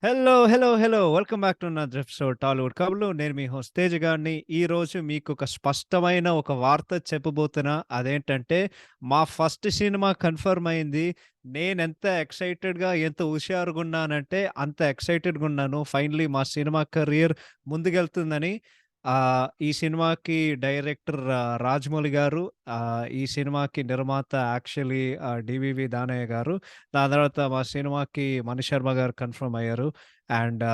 Hello! Hello! Hello! Welcome back to another episode Tollywood కబుర్లు. నేను మీ host Teja గాడిని. ఈరోజు మీకొక స్పష్టమైన ఒక వార్త చెప్పబోతున్నా. అదేంటంటే, మా ఫస్ట్ సినిమా కన్ఫర్మ్ అయింది. నేనెంత ఎక్సైటెడ్‌గా, ఎంత హుషారుగున్నానంటే, అంత ఎక్సైటెడ్‌గున్నాను. ఫైనల్లీ మా సినిమా కెరియర్ ముందుకెళ్తుందని. ఈ సినిమాకి డైరెక్టర్ రాజమౌళి గారు. ఈ సినిమాకి నిర్మాత యాక్చువల్లీ డివివి దానయ్య గారు. దాని తర్వాత మా సినిమాకి మణిశర్మ గారు కన్ఫర్మ్ అయ్యారు. అండ్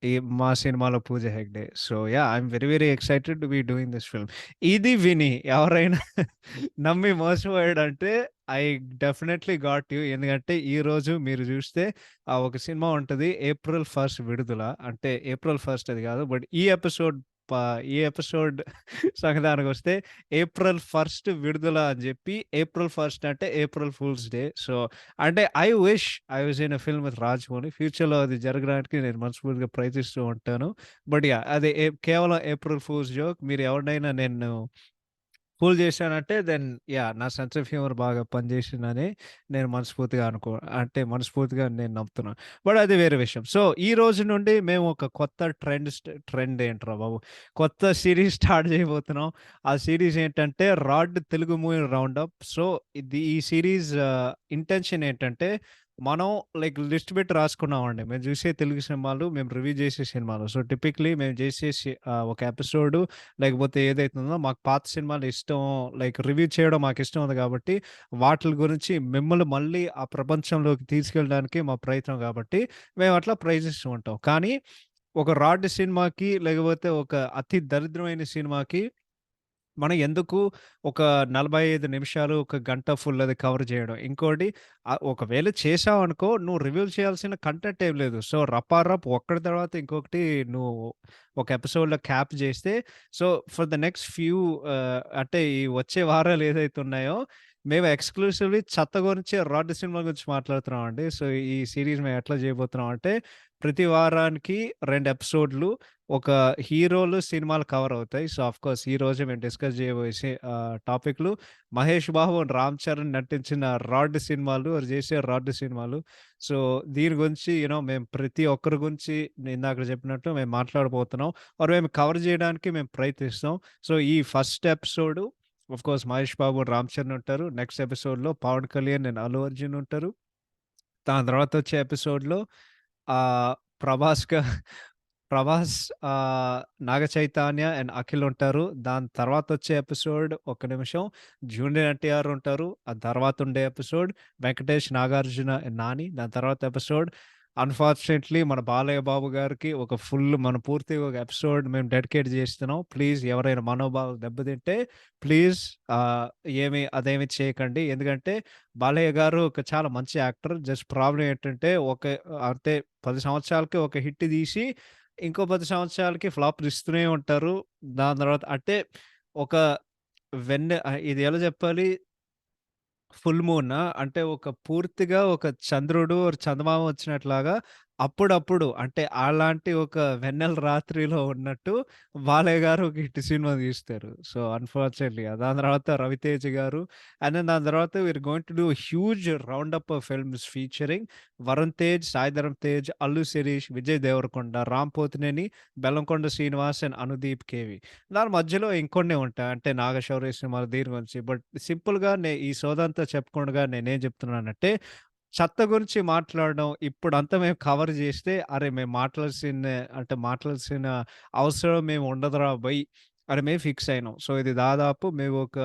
ఈ మా సినిమాలో Pooja Hegde. So, yeah! I'm very, very excited to be doing this film. ఇది విని ఎవరైనా నమ్మి మోసపోయాడంటే ఐ డెఫినైట్‌లీ గాట్ యూ. ఎందుకంటే ఈరోజు మీరు చూస్తే ఒక సినిమా ఉంటది. ఏప్రిల్ 1 విడుదల. అంటే ఏప్రిల్ 1 అది కాదు. బట్ ప ఈ ఎపిసోడ్ సంగతానికొస్తే ఏప్రిల్ 1 విడుదల అని చెప్పి ఏప్రిల్ 1 అంటే ఏప్రిల్ ఫూల్స్ డే. సో అంటే I wish I was in a film with Rajamouli. ఫ్యూచర్‌లో అది జరగడానికి నేను మనస్ఫూర్తిగా ప్రయత్నిస్తూ ఉంటాను. But yeah! అది కేవలం ఏప్రిల్ ఫూల్స్ జోక్. మీరు ఎవరినైనా నేను ఫూల్ చేశానంటే దెన్ యాహ్! నా సెన్స్ ఆఫ్ హ్యూమర్ బాగా పనిచేసిందని నేను మనస్ఫూర్తిగా అంటే మనస్ఫూర్తిగా నేను నమ్ముతున్నాను. బట్ అది వేరే విషయం. సో, ఈ రోజు నుండి మేము ఒక కొత్త ట్రెండ్ ఏంట్రా బాబు! కొత్త సీరీస్ స్టార్ట్ చేయబోతున్నాం. ఆ సీరీస్ ఏంటంటే 'rad Telugu movie roundup'. So, ఈ సీరీస్ ఇంటెన్షన్ ఏంటంటే మనం లైక్ లిస్ట్ పెట్టి రాసుకున్నామండి. మేము చూసే తెలుగు సినిమాలు, మేము రివ్యూ చేసే సినిమాలు. సో, టిపిక్‌లీ మేము చేసే ఒక ఎపిసోడు లేకపోతే ఏదైతుందో మాకు పాత సినిమాలు ఇష్టం, లైక్ రివ్యూ చేయడం మాకిష్టం ఉంది కాబట్టి, వాటిలి గురించి మిమ్మల్ని మళ్ళీ ఆ ప్రపంచంలోకి తీసుకెళ్ళడానికి మా ప్రయత్నం కాబట్టి, మేమట్లా ప్రయత్నిస్తూ ఉంటాం. కానీ, ఒక 'రాడ్' సినిమాకి లేకపోతే ఒక అతి దరిద్రమైన సినిమాకి మనం ఎందుకు ఒక 45 నిమిషాలు, ఒక గంట ఫుల్ అది కవర్ చేయడం. ఇంకోటి ఒకవేళ చేశావనుకో నువ్వు రివ్యూ చేయాల్సిన కంటెంట్ ఏం లేదు. సో, రపారప్ ఒక్కటి తర్వాత ఇంకొకటి నువ్వు ఒక ఎపిసోడ్‌లో క్యాప్ చేస్తే సో, ఫర్ ద నెక్స్ట్ అంటే ఈ వచ్చే వారాలు ఏదైతే ఉన్నాయో మేము ఎక్స్‌క్లూసివ్‌లీ చెత్త గురించి 'రాడ్' సినిమా గురించి మాట్లాడుతున్నామండి. సో, ఈ సీరీస్ మేము ఎట్లా చేయబోతున్నాం అంటే ప్రతి వారానికి 2 ఎపిసోడ్‌లు ఒక హీరోలు సినిమాలు కవర్ అవుతాయి. సో, ఆఫ్‌కోర్స్ ఈరోజు మేము డిస్కస్ చేయబోయే టాపిక్‌లు 'మహేష్ బాబు' అండ్ 'రామ్ చరణ్' నటించిన 'రాడ్' సినిమాలు, వారు చేసే 'రాడ్' సినిమాలు. సో, దీని గురించి మేము ప్రతి ఒక్కరి గురించి నేను ఇందాక చెప్పినట్టు మేము మాట్లాడబోతున్నాం. మేము కవర్ చేయడానికి మేము ప్రయత్నిస్తాం. సో, ఈ first episode of course 'Mahesh Babu' and 'Ram Charan' ఉంటారు. నెక్స్ట్ ఎపిసోడ్‌లో 'పవన్ కళ్యాణ్' అండ్ 'అల్లు అర్జున్' ఉంటారు. దాని తర్వాత వచ్చే ఎపిసోడ్‌లో ఆహ్, ప్రభాస్ గా 'ప్రభాస్' 'నాగ చైతన్య' అండ్ 'అఖిల్' ఉంటారు. దాని తర్వాతొచ్చే ఎపిసోడ్ ఒక్క నిమిషం 'జూనియర్ ఎన్టీఆర్' ఉంటారు. ఆ తర్వాతుండే ఎపిసోడ్ 'వెంకటేష్, నాగార్జున అండ్ నాని'. దాని తర్వాత ఎపిసోడ్ అన్‌ఫార్చునేట్‌లీ మన 'బాలయ్య బాబు' గారికి ఒక ఫుల్ మన పూర్తిగా ఒక ఎపిసోడ్ మేము డెడికేట్ చేస్తున్నాం. ప్లీజ్ ఎవరైనా మనోభావాలు దెబ్బతింటే ప్లీజ్ అదేమి చేయకండి. ఎందుకంటే బాలయ్య గారు ఒక చాలా మంచి యాక్టర్. జస్ట్ ప్రాబ్లమ్ ఏంటంటే అంటే 10 సంవత్సరాలకి ఒక హిట్ తీసి ఇంకో 10 సంవత్సరాలకి ఫ్లాప్‌లు ఇస్తూనే ఉంటారు. దాని తర్వాత అంటే ఒక ఇది ఎలా చెప్పాలి? ఫుల్ మూనా? అంటే ఒక పూర్తిగా ఒక చంద్రుడు, చందమామ వచ్చినట్లాగా అప్పుడప్పుడు అంటే అలాంటి ఒక వెన్నెల రాత్రిలో ఉన్నట్టు బాలయ్య గారు ఒక హిట్ సినిమా తీస్తారు. సో, అన్‌ఫార్చునేట్‌లీ దాని తర్వాత 'రవితేజ' గారు అండ్ దెన్ దాని తర్వాత we're going to do huge roundup of films featuring Varun Tej, Sai Dharam Tej, Allu Sirish, Vijay Deverakonda, Ram Pothineni, Bellamkonda Srinivas and Anudeep KV. దాని మధ్యలో ఇంకొన్ని ఉంటాయి. అంటే 'నాగశౌర్య' సినిమాలు దీని గురించి. బట్ సింపుల్‌గా ఈ సోదంతా చెప్పకుండగా నేనేం చెప్తున్నానంటే, చెత్త గురించి మాట్లాడడం ఇప్పుడంతా మేము కవర్ చేస్తే, అరే! మేము మాట్లాడాల్సిన అవసరం మేము ఉండదురా బయ్! అని మేము ఫిక్స్ అయినాం. సో, ఇది దాదాపు మేము ఒక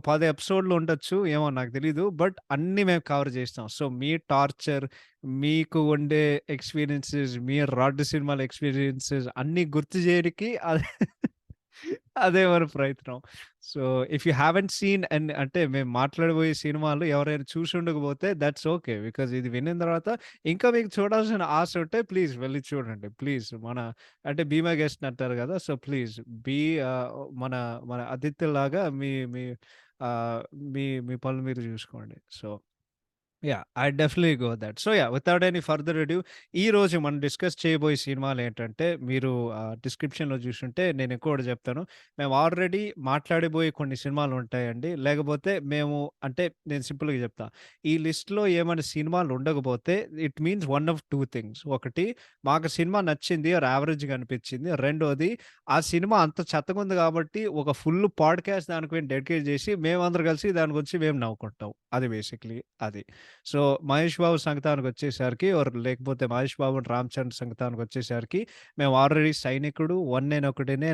10 ఎపిసోడ్‌లు ఉండొచ్చు. ఏమో నాకు తెలీదు. బట్ అన్నీ మేము కవర్ చేస్తాం. సో, మీ టార్చర్, మీకు ఉండే ఎక్స్‌పీరియన్సెస్, మీ 'రాడ్' సినిమాల ఎక్స్‌పీరియన్సెస్ అన్నీ గుర్తు చేయనికి అదే మన ప్రయత్నం. So, if you haven't seen అంటే మేము మాట్లాడబోయే సినిమాలు ఎవరైనా చూసుండకపోతే దట్స్ ఓకే. బికాజ్ ఇది వినిన తర్వాత ఇంకా మీకు చూడాల్సిన ఆశ ఉంటే ప్లీజ్ వెళ్లి చూడండి. ప్లీజ్ అంటే బీ మై గెస్ట్ అంటారు గదా! సో, ప్లీజ్ బీ ఆహ్, మన మన అతిథిలాగా మీ మీ ఆహ్, మీ మీ పనులు మీరు జూసుకోండి. So yeah! I definitely go that. So, yeah! Without any further adieu ఈరోజు మనం డిస్కస్ చేయబోయే సినిమాలేంటంటే, మీరు డిస్క్రిప్షన్‌లో జూసుంటే నేను ఇంకోటి జెప్తాను. మేము ఆల్రెడీ మాట్లాడబోయే కొన్ని సినిమాలుంటాయండి. లేకపోతే మేము అంటే నేను సింపుల్‌గా జెప్తా. ఈ లిస్ట్‌లో ఏమైనా సినిమాలు ఉండకపోతే it means one of 2 things. ఒకటి మాకు సినిమా నచ్చింది ఆర్ యావరేజ్‌గా అనిపిచ్చింది. రెండోది ఆ సినిమా అంత చెత్తగుంది గాబట్టి ఒక ఫుల్ పాడ్‌కాస్ట్ దానికి మేము డెడికేట్ జేసి మేమందరం కలిసి దాని గురించి మేము నవ్వుకుంటాం. అది బేసిక్‌లీ అది. సో, 'మహేష్ బాబు' సంగతానికొచ్చేసరికి లేకపోతే 'మహేష్ బాబు అండ్ రామ్ చరణ్' సంగతానికొచ్చేసరికి మేము ఆల్రెడీ 'సైనికుడు', 'వన్ నేను ఒకడినే',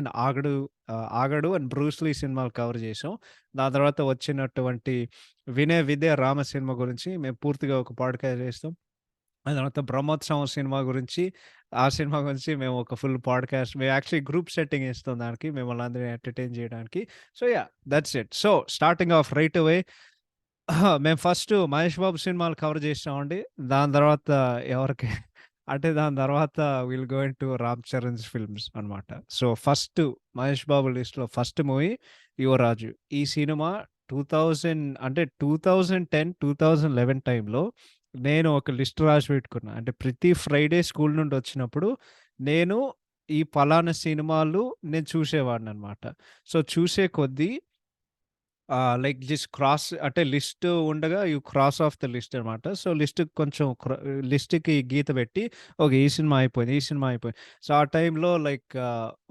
'ఆగడు' అండ్ 'బ్రూస్ లీ' సినిమాలు కవర్ చేసాం. దాని తర్వాత వచ్చినటువంటి 'వినయ విధేయ రామ' సినిమా గురించి మేము పూర్తిగా ఒక పాడ్‌కాస్ట్ చేస్తాం. ఆ తర్వాత 'బ్రహ్మోత్సవం' సినిమా గురించి, ఆ సినిమా గురించి మేము ఒక ఫుల్ పాడ్‌కాస్ట్ మేము యాక్చువల్లీ గ్రూప్ సెట్టింగ్ ఇస్తాం దానికి మిమ్మల్ని అందరిని ఎంటర్‌టైన్ చేయడానికి. So, yeah! That's it. So, starting of right away మేము ఫస్ట్ 'మహేష్ బాబు' సినిమాలు కవర్ చేసామండి. దాని తర్వాత ఎవరికి అంటే దాని తర్వాత will go into 'Ram Charan's' films అనమాట. సో, ఫస్ట్ 'మహేష్ బాబు' లిస్ట్‌లో ఫస్ట్ మూవీ 'యువరాజు.' ఈ సినిమా 2000 అంటే 2010, 2011 టైంలో నేను ఒక లిస్ట్ రాసి పెట్టుకున్నా. అంటే ప్రతి ఫ్రైడే స్కూల్ నుండి వచ్చినప్పుడు నేను ఈ పలానా సినిమాలు నేను చూసేవాడిననమాట. సో, చూసే కొద్దీ లైక్ జస్ట్ క్రాస్ అంటే లిస్ట్ ఉండగా you cross of the list అనమాట. సో, కొంచెం లిస్ట్‌కి గీత పెట్టి ఓకే. ఈ సినిమా అయిపోయింది. ఈ సినిమా అయిపోయింది. సో, ఆ టైంలో లైక్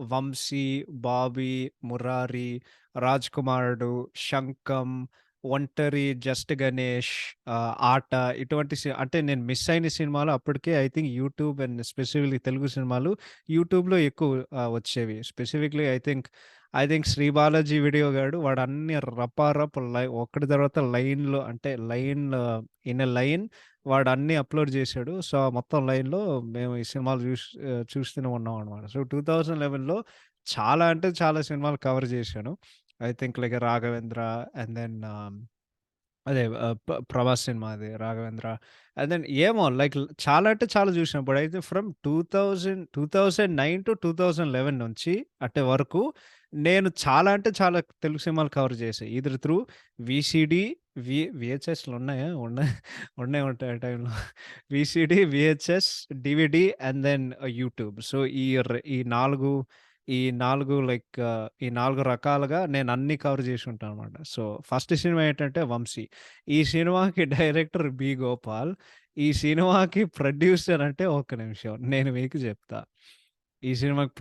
'వంశీ', 'బాబీ', 'మురారి', 'రాజ్ కుమారుడు', 'శంఖం', 'ఒంటరి', 'జస్ట్ గణేష్', 'ఆట' ఇటువంటి అంటే నేను మిస్ అయిన సినిమాలు అప్పటికే I think YouTube and specifically Telugu సినిమాలు యూట్యూబ్‌లో ఎక్కువ వచ్చేవి. Specifically I think 'Shri Balaji' video గాడు వాడన్ని రపారప్ ఒకటి తర్వాత లైన్‌లో అంటే ఇన్ ఎ లైన్ వాడన్నీ అప్‌లోడ్ చేశాడు. సో, ఆ మొత్తం లైన్‌లో మేము ఈ సినిమాలు చూస్తూనే ఉన్నామనమాట. సో, 2011లో చాలా అంటే చాలా సినిమాలు కవర్ చేశాను. I think like 'Raghavendra' and then అదే 'ప్రభాస్' సినిమా అది 'రాఘవేంద్ర.' అండ్ దెన్ ఏమో లైక్ చాలా అంటే చాలా చూసాం. ఇప్పుడైతే ఫ్రమ్ 2009-2011 నుంచి అంటే వరకు నేను చాలా అంటే చాలా తెలుగు సినిమాలు కవర్ చేశా. ఈదర్ త్రూ వీసీడీ, వీహెచ్ఎస్‌లు ఉన్నాయా? ఉండే ఉంటాయి ఆ టైంలో. VCD, VHS, DVD and then YouTube. So, ఈ 4 ఈ 4 రకాలుగా నేను అన్నీ కవర్ చేసి ఉంటానన్నమాట. సో, ఫస్ట్ సినిమా ఏంటంటే 'వంశీ.' ఈ సినిమాకి డైరెక్టర్ 'బి. గోపాల్.' ఈ సినిమాకి ప్రొడ్యూసర్ అంటే ఒక్క నిమిషం నేను మీకు చెప్తా. ఈ సినిమాకి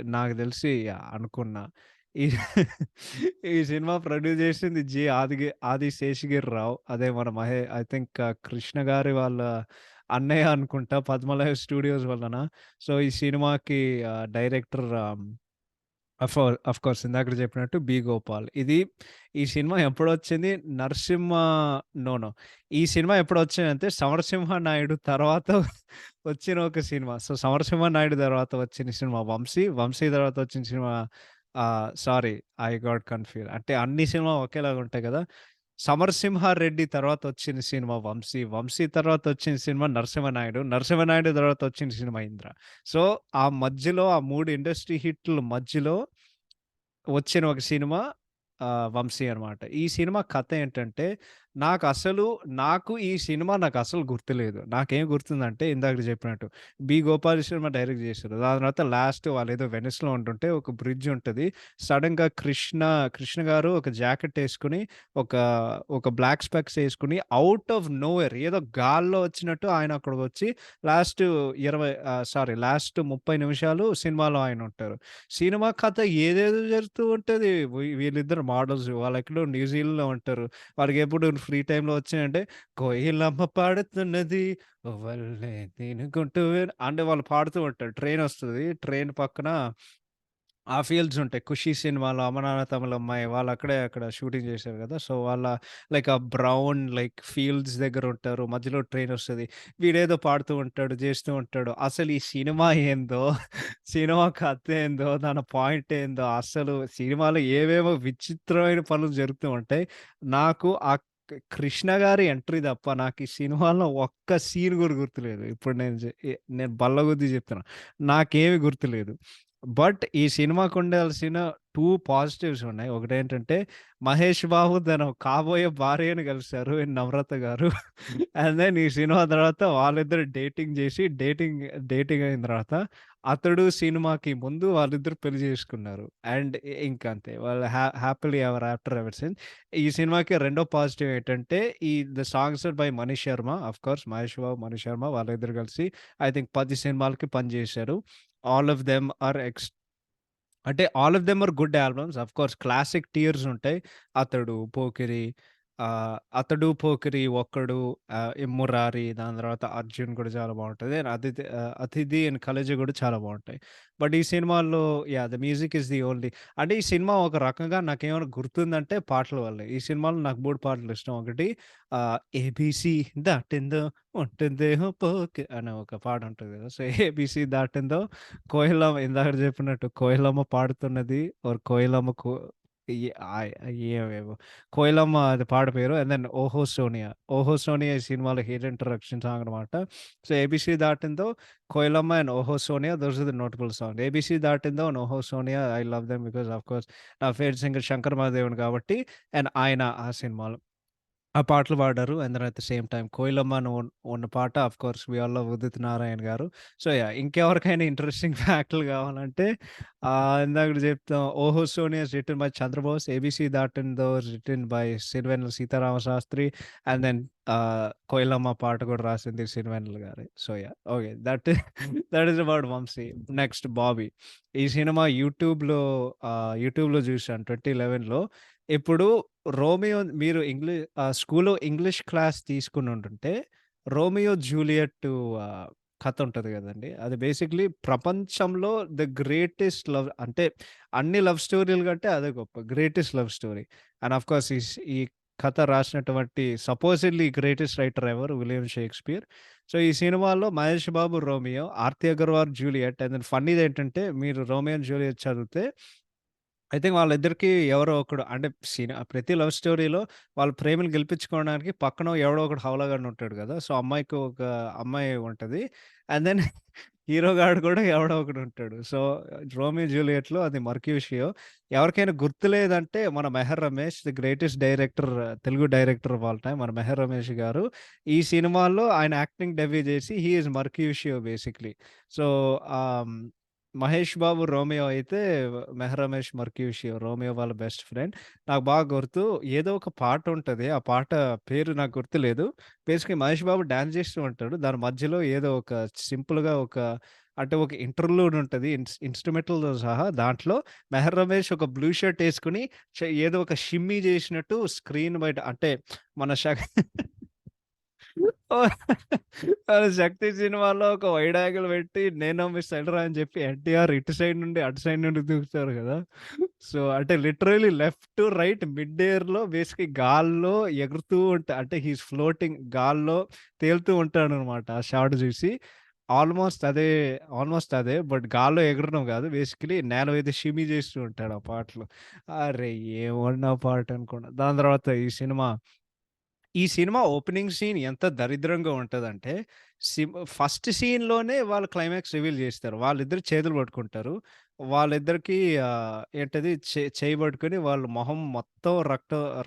నాకు తెలిసి అనుకున్నా. ఈ ఈ సినిమా ప్రొడ్యూస్ చేసింది ఆది శేషగిరి రావు. అదే మన ఐ థింక్ కృష్ణ గారి వాళ్ళ అన్నయ్య అనుకుంటా 'పద్మలయ స్టూడియోస్' వాళ్ళనా. సో, ఈ సినిమాకి డైరెక్టర్ ఆఫ్‌కోర్స్ ఇందాకడ చెప్పినట్టు 'బి. గోపాల్.' ఈ సినిమా ఎప్పుడొచ్చింది 'నో. ఈ సినిమా ఎప్పుడొచ్చిందంటే 'సమరసింహ నాయుడు' తర్వాత వచ్చిన ఒక సినిమా. సో, 'సమరసింహ నాయుడు' తర్వాత వచ్చిన సినిమా 'వంశీ.' 'వంశీ' తర్వాత వచ్చిన cinema sorry I got confuse. అంటే అన్ని సినిమాలు ఒకేలాగా ఉంటాయి కదా! 'సమరసింహారెడ్డి' తర్వాత వచ్చిన సినిమా 'వంశీ.' 'వంశీ' తర్వాత వచ్చిన సినిమా 'నరసింహనాయుడు.' 'నరసింహనాయుడు' తర్వాత వచ్చిన సినిమా 'ఇంద్ర.' సో, ఆ మధ్యలో ఆ 3 ఇండస్ట్రీ హిట్‌ల మధ్యలో వచ్చిన ఒక సినిమా 'వంశీ' అనమాట. ఈ సినిమా కథ ఏంటంటే, నాకసలు గుర్తులేదు. నాకేం గుర్తుందంటే ఇందాక చెప్పినట్టు 'బి. గోపాల్' సినిమా డైరెక్ట్ చేశారు. దాని తర్వాత లాస్ట్ వాళ్ళేదో వెనిస్‌లో ఉంటుంటే ఒక బ్రిడ్జ్ ఉంటది. సడెన్‌గా కృష్ణ గారు ఒక జాకెట్ ఏసుకొని, ఒక ఒక బ్లాక్ స్పెక్స్ ఏసుకొని ఔట్ ఆఫ్ నోవేర్ ఏదో గాల్లో వచ్చినట్టు ఆయన అక్కడికొచ్చి లాస్ట్ 30 నిమిషాలు సినిమాలో ఆయనుంటారు. సినిమా కథ ఏదేదో జరుగుతూ ఉంటది. వీళ్ళిద్దరు మోడల్స్ వాళ్ళెక్కడో న్యూజిలాండ్‌లో ఉంటారు. వాళ్ళకెప్పుడు ఫ్రీ టైమ్‌లో వచ్చినాయంటే, కోయిలమ్మ పాడుతున్నది వల్లే తినుకుంటూ అంటే వాళ్ళు పాడుతూ ఉంటారు. ట్రైనొస్తది. ట్రైన్ పక్కన ఆ ఫీల్డ్స్ ఉంటాయి. 'ఖుషి' సినిమాలో 'అమ్మ నాన్న తమిళమ్మాయి' వాళ్ళు అక్కడ షూటింగ్ చేశారు కదా! సో, వాళ్ళ లైక్ ఆ బ్రౌన్ లైక్ ఫీల్డ్స్ దగ్గర ఉంటారు. మధ్యలో ట్రైనొస్తది. వీడేదో పాడుతూ ఉంటాడు, చేస్తూ ఉంటాడు. అసలు ఈ సినిమా ఏందో, సినిమా కథ ఏందో, దాని పాయింట్ ఏందో, అసలు సినిమాలో ఏవేవో విచిత్రమైన పనులు జరుగుతూ ఉంటాయి. నాకు ఆ కృష్ణ గారి ఎంట్రీ తప్ప నాకు ఈ సినిమాలో ఒక్క సీన్ కూడా గుర్తులేదు. ఇప్పుడు నేను బల్లగుద్ది చెప్తున్నా. నాకేమి గుర్తులేదు. బట్ ఈ సినిమాకుండాల్సిన 2 పాజిటివ్స్ ఉన్నాయి. ఒకటేంటంటే, మహేష్ బాబు తన కాబోయే భార్యని కలిసారు ఇన్ 'నమ్రత' గారు. అండ్ దెన్ ఈ సినిమా తర్వాత వాళ్ళిద్దరు డేటింగ్ జేసి, డేటింగ్ అయిన తర్వాత అతడు సినిమాకి ముందు వాళ్ళిద్దరు పెళ్లి జేసుకున్నారు. అండ్ ఇంకంతే. వాళ్ళు happily ever after ever since. ఈ సినిమాకి రెండో పాజిటివ్ ఏంటంటే, the songs are by Manish Sharma. Of course Mahesh Babu, Manish Sharma వాళ్ళిద్దరూ కలిసి ఐ థింక్ 10 సినిమాలకి పనిజేశారు. ఆల్ ఆఫ్ దెమ్ ఆర్ అంటే all of them are good albums. Of course classic tears ఉంటాయి. 'అతడు పోకిరి', 'ఒక్కడు', 'మురారి' దాని తర్వాత 'అర్జున్' కూడా చాలా బావుంటది. అండ్ 'అతిథి' అండ్ 'కలేజా' కూడా చాలా బావుంటాయి. బట్ ఈ సినిమాల్లో yeah! The music is the only అంటే ఈ సినిమా ఒక రకంగా నాకేమైనా గుర్తుందంటే పాటల వల్లే. ఈ సినిమాలో నాకు 3 పాటలు ఇష్టం. ఒకటి 'ఏబీసీ దాటిందో ఒంటెందేహో పోకే' అనే ఒక పాట ఉంటది కదా! సో, 'ఏబీసీ దాటిందో' కోయిలమ్మ ఇందాక చెప్పినట్టు కోయిలమ్మ పాడుతున్నది ఓర్ కోయిలమ్మ ఈ ఆయ్ ఏవేవో కోయిలమ్మ అది పాట పేరు. అండ్ దెన్ 'ఓహో సోనియా'. 'ఓహో సోనియా' ఈ సినిమాలో హీరో ఇంట్రడక్షన్ సాంగ్ అనమాట. సో, 'ఏబీసీ దాటిందో', 'కోయిలమ్మ' అండ్ 'ఓహో Sonia' those are the notable songs. 'ABC దాటిందో' అండ్ 'ఓహో Sonia' I love them because of course నా ఫేవరెట్ సింగర్ 'శంకర్ మహాదేవన్' కాబట్టి అండ్ ఆయన ఆ సినిమాలో. ఆ పాటలు పాడారు. And then at the same time 'కోయిలమ్మ' అని ఉన్న పాట of course we all love Udit Narayan garu. So, yeah! ఇంకెవరికైనా ఇంట్రెస్టింగ్ ఫ్యాక్ట్‌లు కావాలంటే ఇందాకడ చెప్తాం 'ఓహో Sonia' is written by Chandrabose. 'ABC దాటిందో' is written by Sirivennela Seetharama Sastry. And then 'కోయిలమ్మ' పాట కూడా రాసింది సిరివెన్నెల గారే. So, yeah! Okay. That is about Vamsi. Next 'Bobby.' ఈ సినిమా యూట్యూబ్‌లో చూసాను 2011లో. ఇప్పుడు 'రోమియో' మీరు స్కూల్‌లో ఇంగ్లీష్ క్లాస్ తీసుకునుండుంటే 'రోమియో జూలియట్' కథ ఉంటది గదండీ! అది బేసిక్‌లీ ప్రపంచంలో ద గ్రేటెస్ట్ లవ్ అంటే అన్ని లవ్ స్టోరీల కంటే అదే గొప్ప. Greatest love story. And of course ఈ కథ రాసినటువంటి supposedly greatest writer ever William Shakespeare. So, ఈ సినిమాలో Mahesh Babu 'Romeo', Aarthi Agarwal 'Juliet' and then ఫన్నీదేంటంటే మీరు 'రోమియో అండ్ జూలియట్' చదివితే ఐ థింక్ వాళ్ళిద్దరికీ ఎవరో ఒకడు అంటే ప్రతి లవ్ స్టోరీలో వాళ్ళ ప్రేమను గెలిపించుకోవడానికి పక్కన ఎవడో ఒకడు హవలగాడు ఉంటాడు గదా! సో, అమ్మాయికి ఒక అమ్మాయి ఉంటది. అండ్ దెన్ హీరో గాడు కూడా ఎవడో ఒకడు ఉంటాడు. సో, 'రోమియో జూలియట్‌లో' అది 'మర్క్యూషియో.' ఎవరికైనా గుర్తులేదంటే మన 'Mehar Ramesh' the greatest director Telugu director of all time మన 'మెహర్ రమేష్' గారు ఈ సినిమాలో ఆయన యాక్టింగ్ డెబ్యూ చేసి హి ఈస్ మర్క్యూషియో బేసిక్‌లీ. సో, ఆహ్, మహేష్ బాబు 'రోమియో' అయితే 'మెహర్ రమేష్' 'మర్క్యూషియో' 'రోమియో' వాళ్ళ బెస్ట్ ఫ్రెండ్. నాకు బాగా గుర్తు ఏదో ఒక పాట ఉంటది. ఆ పాట పేరు నాకు గుర్తులేదు. బేసిక్‌గా మహేష్ బాబు డాన్స్ చేస్తూ ఉంటాడు. దాని మధ్యలో ఏదో ఒక సింపుల్‌గా అంటే ఒక ఇంటర్లూడ్ ఉంటది. ఇన్‌స్ట్రుమెంటల్‌తో సహా. దాంట్లో 'మెహర్ రమేష్' ఒక బ్లూ షర్ట్ ఏసుకొని ఏదో ఒక షిమ్మీ చేసినట్టు స్క్రీన్ బయట అంటే మన ఓహ్! 'శక్తి' సినిమాలో ఒక వైడ్ యాంగిల్ పెట్టి 'నేనో మిస్ ఎల్‌రా' అని చెప్పి ఎన్టీఆర్ ఇటు సైడ్ నుండి, అటు సైడ్ నుండి దూకుతారు గదా! సో, అంటే literally left to right mid ఎయిర్‌లో బేసిక్‌గా గాల్లో ఎగురుతూ అంటే హి ఈస్ ఫ్లోటింగ్ గాల్లో తేలుతూ ఉంటాడనమాట. ఆ షాట్ చూసి ఆల్‌మోస్ట్ అదే. బట్ గాల్లో ఎగరడం గాదు. బేసికల్లీ నేల మీద షిమ్మీ చేస్తూ ఉంటాడు ఆ పాటలో. అరె! ఏమన్నా పాట అనుకున్నా. దాని తర్వాత ఈ సినిమా ఓపెనింగ్ సీన్ ఎంత దరిద్రంగా ఉంటదంటే, ఫస్ట్ సీన్‌లోనే వాళ్ళు క్లైమాక్స్ రివీల్ జేస్తారు. వాళ్ళిద్దరు చేతులు పట్టుకుంటారు. వాళ్ళిద్దరికీ ఏంటది చెయ్యి పట్టుకొని వాళ్ళ మొహం మొత్తం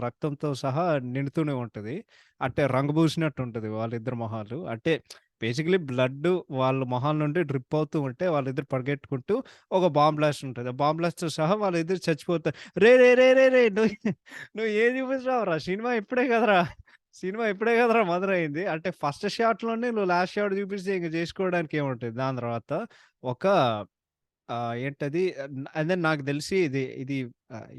రక్తంతో సహా నిండుతూనే ఉంటది. అంటే రంగు పూసినట్టు ఉంటది వాళ్ళిద్దరి మొహాలు. అంటే బేసికల్లీ బ్లడ్డు వాళ్ళ మొహాల నుండి డ్రిప్ అవుతూ ఉంటే వాళ్ళిద్దరు పరిగెట్టుకుంటూ ఒక బాంబ్ బ్లాస్ట్ ఉంటది. ఆ బాంబ్ బ్లాస్ట్‌తో సహా వాళ్ళిద్దరు చచ్చిపోతారు. "రేయ్! రేయ్! రేయ్! రేయ్! రేయ్! నువ్వు ఏం చూపించినావురా? సినిమా ఇప్పుడే కదరా మొదలైంది. అంటే ఫస్ట్ షాట్‌లోనే నువ్వు లాస్ట్ షాట్ చూపిస్తే ఇంక చేసుకోవడానికి ఏముంటది. దాని తర్వాత ఒక ఏంటది అండ్ దెన్ నాకు తెలిసి ఇది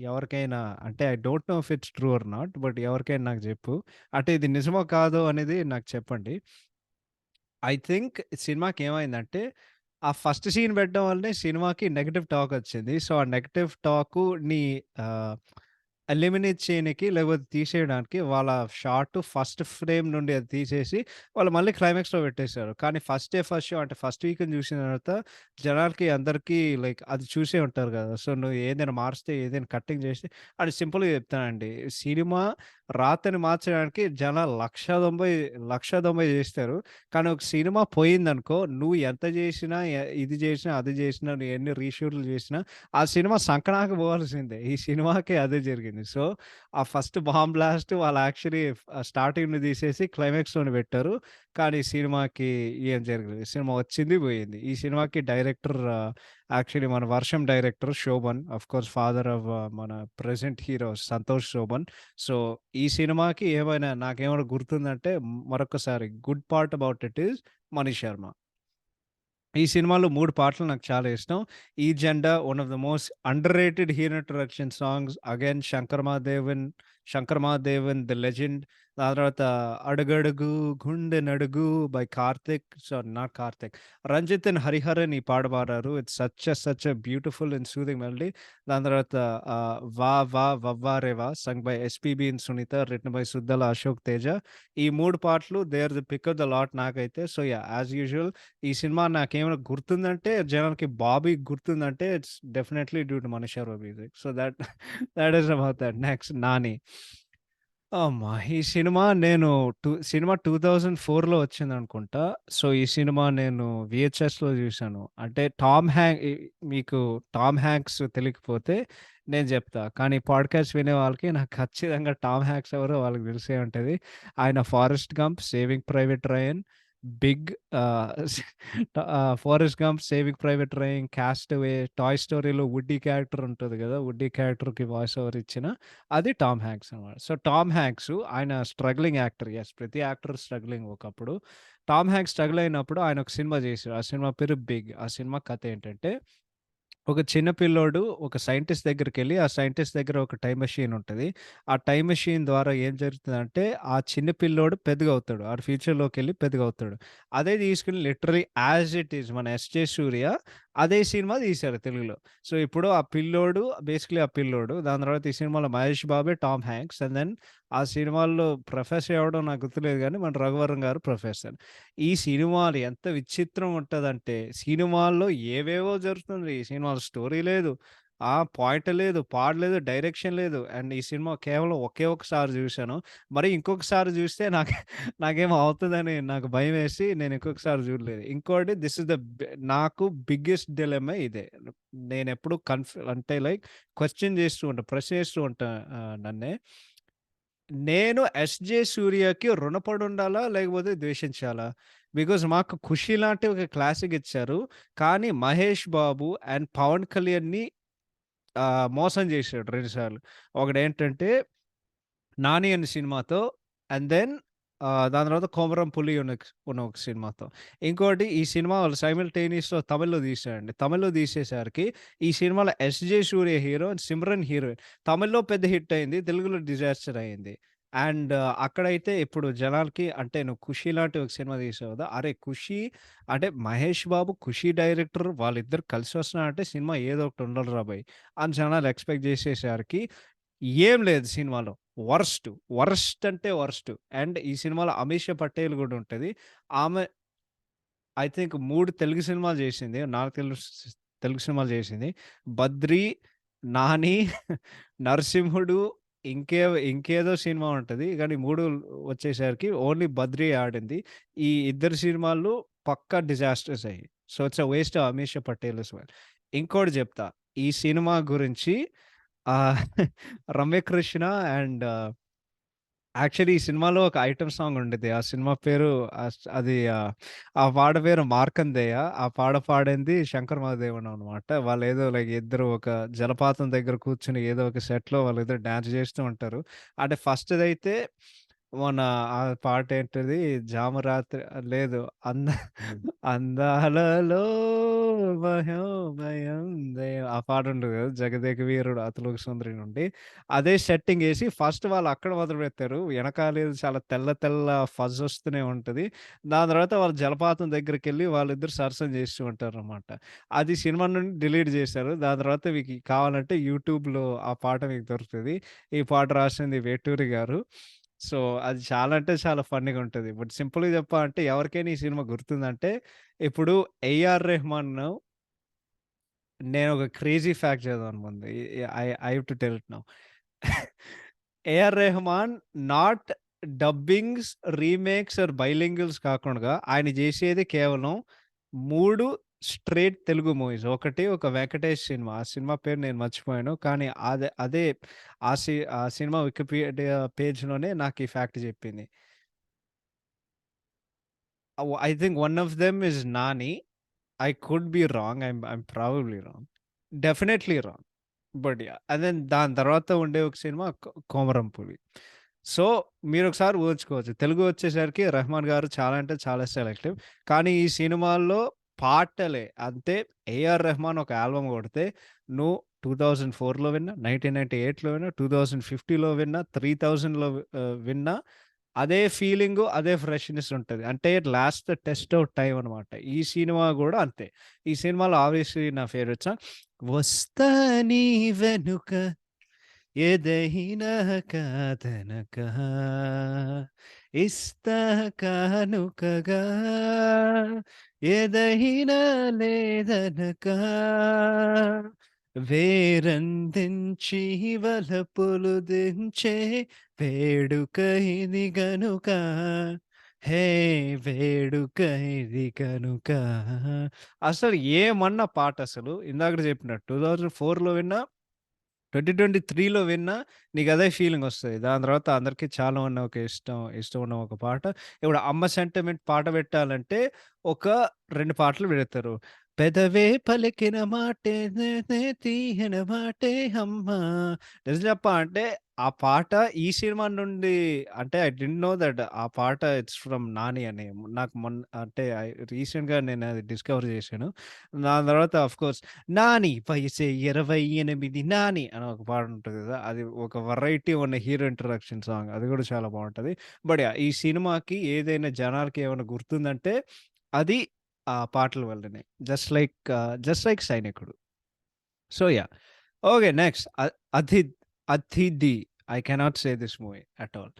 ఎవరికైనా అంటే I don't no if it's true or not. But ఎవరికైనా నాకు చెప్పు. అంటే ఇది నిజమో కాదో అనేది నాకు చెప్పండి. ఐ థింక్ సినిమాకి ఏమైందంటే, ఆ ఫస్ట్ సీన్ పెట్టడం వల్లనే సినిమాకి నెగెటివ్ టాక్ వచ్చింది. సో, ఆ నెగెటివ్ టాకుని ఆహ్ ఎలిమినేట్ చేయనీకి లేకపోతే తీసేయడానికి వాళ్ళ షాట్ ఫస్ట్ ఫ్రేమ్ నుండి అది తీసేసి వాళ్ళు మళ్ళీ క్లైమాక్స్‌లో పెట్టేసారు. కానీ ఫస్ట్ షో అంటే ఫస్ట్ వీక్‌ని చూసిన తర్వాత జనాలకి అందరికీ లైక్ అది చూసే ఉంటారు గదా! సో, నువ్వు ఏదైనా మారిస్తే, ఏదైనా కట్టింగ్ చేస్తే అది సింపుల్‌గా చెప్తానండి. సినిమా రాతని మార్చడానికి జనాలు 1,90,000 చేస్తారు. కానీ ఒక సినిమా పోయిందనుకో, నువ్వు ఎంత చేసినా, ఇది చేసినా, అది చేసినా, నువ్వు ఎన్ని రీషూట్‌లు చేసినా ఆ సినిమా సంకనాకి పోవాల్సిందే. ఈ సినిమాకి అదే జరిగింది. సో, ఆ ఫస్ట్ బాంబ్ బ్లాస్ట్ వాళ్ళు యాక్చువల్లీ స్టార్టింగ్‌ని తీసేసి క్లైమాక్స్‌లోనే పెట్టారు. కానీ సినిమాకి ఏం జరగలేదు. సినిమా వచ్చింది, పోయింది. ఈ సినిమాకి డైరెక్టర్ యాక్చువల్లీ మన 'Varsham' director Shobhan. Of course father of మన present hero Santosh Shobhan. So, ఈ సినిమాకి ఏమైనా నాకేమైనా గుర్తుందంటే మరొకసారి good part about it is Mani Sharma. ఈ సినిమాలో 3 పాటలు నాకు చాలా ఇష్టం. 'ఈ జెండా' one of the most underrated hero introduction songs. Again 'Shankar Mahadevan' the legend. దాని తర్వాత 'అడుగడుగు గుండె నడుగు' by Karthik. Sorry not Karthik. Ranjith and Hariharan ఈ పాట పాడారు. It's such a beautiful and soothing melody. దాని తర్వాత 'వా వా వవ్వారే వా' sung by SPB and Sunitha. Written by Suddala Ashok Teja. ఈ 3 పాటలు they are the pick of the lot నాకైతే. So, yeah! యాస్ యూజువల్ ఈ సినిమా నాకేమైనా గుర్తుందంటే, జనాలకి 'బాబీ' గుర్తుందంటే it's definitely due to 'Mani Sharma' music. So, that is about that. Next 'Nani'. అమ్మా! ఈ సినిమా నేను సినిమా 2004లో వచ్చిందనుకుంటా. సో, ఈ సినిమా నేను వీహెచ్ఎస్‌లో చూసాను. అంటే మీకు 'టామ్ హ్యాంక్స్' తెలియకపోతే నేను చెప్తా. కానీ పాడ్‌కాస్ట్ వినే వాళ్ళకి నాకు ఖచ్చితంగా 'టామ్ హ్యాంక్స్' ఎవరో వాళ్ళకి తెలిసే ఉంటది. ఆయన 'Forrest Gump', 'Saving Private Ryan', 'Big' ah, 'Forrest Gump', 'Saving Private Ryan', 'Castaway', 'Toy స్టోరీలో' వుడ్డీ క్యారెక్టర్ ఉంటది గదా! వుడ్డీ క్యారెక్టర్‌కి వాయిస్ ఓవర్ ఇచ్చిన అది 'టామ్ హ్యాంక్స్' అనమాట. సో, 'టామ్ హ్యాంక్స్' ఆయన స్ట్రగ్లింగ్ యాక్టర్. యెస్. ప్రతి యాక్టర్ స్ట్రగ్లింగ్ ఒకప్పుడు. 'టామ్ హ్యాంక్స్' స్ట్రగుల్ అయినప్పుడు ఆయన ఒక సినిమా చేసాడు. ఆ సినిమా పేరు 'బిగ్'. ఆ సినిమా కథ ఏంటంటే ఒక చిన్న పిల్లోడు ఒక సైంటిస్ట్ దగ్గరికెళ్ళి, ఆ సైంటిస్ట్ దగ్గర ఒక టైమ్ మెషిన్ ఉంటది. ఆ టైమ్ మెషిన్ ద్వారా ఏం జరుగుతదంటే, ఆ చిన్న పిల్లోడు పెద్దగవుతాడు. ఆడు ఫ్యూచర్‌లోకెళ్ళి పెద్దగవుతాడు. అదే తీసుకొని లిటరల్లీ యాజ్ ఇట్ ఈజ్ మన 'ఎస్.జె. సూర్య' అదే సినిమా తీశారు తెలుగులో. సో, ఇప్పుడు ఆ పిల్లోడు బేసికల్లీ ఆ పిల్లోడు. దాని తర్వాత ఈ సినిమాలో మహేష్ బాబే టామ్ హ్యాంక్స్. అండ్ దెన్ ఆ సినిమాల్లో ప్రొఫెసర్ ఎవడో నాకు గుర్తులేదు గానీ, మన రఘువరన్ గారు ప్రొఫెసర్. ఈ సినిమాలు ఎంత విచిత్రం ఉంటదంటే, సినిమాల్లో ఏవేవో జరుగుతుంది. ఈ సినిమాలో స్టోరీ లేదు. పాయింట్ లేదు, పాట లేదు, డైరెక్షన్ లేదు. అండ్ ఈ సినిమా కేవలం ఒకే ఒక్కసారి జూశాను. మరి ఇంకొకసారి జూస్తే నాకేమో అవుతదని నాకు భయమేసి నేను ఇంకొకసారి జూడలేదు. ఇంకోటి దిస్ ఇస్ ద నాకు బిగ్గెస్ట్ డిలెమ్మా ఇదే. నేనెప్పుడు అంటే లైక్ క్వెషన్ జేస్తూ ఉంటా. ప్రశ్నిస్తూ ఉంటా నన్నే. నేను 'ఎస్‌జే సూర్యకి' రుణపడుండాలా? లేకపోతే ద్వేషించాలా? బికాజ్ మాకు 'ఖుషి' లాంటి ఒక క్లాసిక్ ఇచ్చారు. కానీ 'మహేష్ బాబు' అండ్ 'పవన్ కళ్యాణ్‌ని' మోసం చేసాడు 2 సార్లు. ఒకటేంటంటే 'నాని' అనే సినిమాతో అండ్ దెన్ దాని తర్వాత 'కొమరం పులి' ఉన్న ఒక సినిమాతో. ఇంకోటి ఈ సినిమా వాళ్ళు సైమల్టేనియస్‌లో తమిళ్‌లో తీశారండి. తమిళ్‌లో తీసేసరికి ఈ సినిమాలో 'SJ Surya' hero, and 'Simran' heroine. తమిళ్‌లో పెద్ద హిట్ అయింది. తెలుగులో డిజాస్టర్ అయింది. అండ్ అక్కడైతే ఇప్పుడు జనాలకి అంటే నువ్వు 'ఖుషి' లాంటి ఒక సినిమా తీసావు కదా! అరే 'ఖుషి' అంటే మహేష్ బాబు 'ఖుషి' డైరెక్టర్ వాళ్ళిద్దరు కలిసి వస్తున్నారంటే సినిమా ఏదో ఒకటి ఉండాలిరా బయ్! అని జనాలు ఎక్స్‌పెక్ట్ చేసేసరికి ఏం లేదు సినిమాలో. వరస్ట్ అంటే వరస్ట్. అండ్ ఈ సినిమాలో 'అమీషా పటేల్' గూడా ఉంటది. ఆమె ఐ థింక్ 3 తెలుగు సినిమాలు జేసింది. 4 తెలుగు సినిమాలు జేసింది. 'బద్రి', 'నాని', 'నరసింహుడు' ఇంకేదో సినిమా ఉంటది. కానీ 3 వచ్చేసరికి ఓన్లీ 'బద్రి' ఆడింది. ఈ ఇద్దరు సినిమాలు పక్కా డిజాస్టర్స్ అయ్యాయి. So, it's a waste of 'Amisha Patel' as well. ఇంకోటి జెప్తా. ఈ సినిమా గురించి ఆహ్, 'రమ్యకృష్ణ' అండ్ యాక్చువల్లీ ఈ సినిమాలో ఒక ఐటెమ్ సాంగ్ ఉండిద్ది. ఆ సినిమా పేరు ఆ పాట పేరు 'మార్కండేయ'. ఆ పాట పాడింది 'శంకర్ మహాదేవన్' అనమాట. వాళ్ళేదో లైక్ ఇద్దరు ఒక జలపాతం దగ్గర కూర్చొని ఏదో ఒక సెట్‌లో వాళ్ళిద్దరు డాన్స్ చేస్తూ ఉంటారు. అంటే ఫస్ట్‌దైతే మన ఆ పాటేంటిది 'జామరాత్రి' లేదు. అంద అందాలలో వయోమయం ఆ పాటుంటది కదా! 'జగదేక వీరుడు అతిలోక సుందరి' నుండి. అదే సెట్టింగేసి ఫస్ట్ వాళ్ళు అక్కడ మొదలుపెట్టారు. ఎనకాలేదో చాలా తెల్ల తెల్ల ఫజ్ ఒస్తూనే ఉంటది. దాని తర్వాత వాళ్ళు జలపాతం దగ్గరికెళ్ళి వాళ్ళిద్దరూ సరసం చేస్తూ ఉంటారనమాట. అది సినిమా నుండి డిలీట్ చేశారు. దాని తర్వాత మీకు కావాలంటే యూట్యూబ్‌లో ఆ పాట మీకు దొరుకుతది. ఈ పాట రాసింది వేటూరి గారు. సో, అది చాలా అంటే చాలా ఫన్నీగా ఉంటది. బట్ సింపుల్‌గా చెప్పాలంటే ఎవరికైనా ఈ సినిమా గుర్తుందంటే, ఇప్పుడు 'ఏఆర్ రెహమాన్' నేనొక క్రేజీ ఫ్యాక్ట్ చెప్దాం ముందు. I have to tell it now. 'A R Rahman' not dubbings, remakes or bilinguals కాకుండా ఆయన చేసేది కేవలం 3 స్ట్రెయిట్ తెలుగు మూవీస్. ఒకటి ఒక వెంకటేష్ సినిమా. ఆ సినిమా పేరు నేను మర్చిపోయాను. కానీ అదే ఆ సినిమా వికీపీడియా పేజ్‌లోనే నాకు ఈ ఫ్యాక్ట్ చెప్పింది. I think one of them is 'Nani.' I could be wrong. I'm probably wrong. Definitely wrong. But yeah! And then దాని తర్వాత ఉండే ఒక సినిమా 'కొమరం పులి.' సో, మీరొకసారి ఊహించుకోవచ్చు. తెలుగు వచ్చేసరికి 'రెహమాన్' గారు చాలా అంటే చాలా సెలెక్టివ్. కానీ ఈ సినిమాల్లో పాటలే అంటే 'ఏఆర్ రెహమాన్' ఒక ఆల్బమ్ కొడితే నువ్వు 2004లో విన్నా, 1998లో విన్నా, 2050లో విన్నా, 3000లో విన్నా అదే ఫీలింగు, అదే ఫ్రెష్‌నెస్ ఉంటది. అంటే last the test of time అనమాట. ఈ సినిమా గూడా అంతే. ఈ సినిమాలో ఆబ్వియస్‌లీ నా ఫేవరెట్ సాంగ్ 'వస్తా నీ వెనుక ఎదైనా కాదనక ఇస్తా కానుకగా ఏదైనా లేదనక వేరందించి వలపులు దించే వేడుక ఇది గనుక హే వేడుక ఇది గనుక అసలు ఏమన్నా పాటసలు ఇందాకడ చెప్పినట్టు 2004లో విన్నా 2023లో విన్నా నీకదే ఫీలింగొస్తది. దాని తర్వాత అందరికి చాలా ఉన్న ఒక ఇష్టం ఉన్న ఒక పాట. ఇప్పుడు 'అమ్మ సెంటిమెంట్' పాట పెట్టాలంటే ఒక 2 పాటలు పెడతారు. పెదవే పలికిన మాటే తీయని మాటే అమ్మా. నిజం చెప్పాలంటే ఆ పాట ఈ సినిమా నుండి అంటే ఐ డిడ్న్ట్ నో దట్ ఆ పాట ఇట్స్ ఫ్రమ్ 'నాని' అని. నాకు అంటే రీసెంట్‌గా నేనది డిస్కవర్ చేశాను. దాని తర్వాత ఆఫ్‌కోర్స్ 'నాని వయసే 28 నాని' అని ఒక పాటుంటది గదా! అది ఒక వెరైటీ ఉన్న హీరో ఇంట్రడక్షన్ సాంగ్. అది గూడా చాలా బావుంటది. But yeah! ఈ సినిమాకి ఏదైనా జనాలకి ఏమైనా గుర్తుందంటే అది ఆ పాటల వల్లనే. Just like 'Sainikudu.' So yeah! Okay. Next 'Athidhi.' I cannot say this movie at all.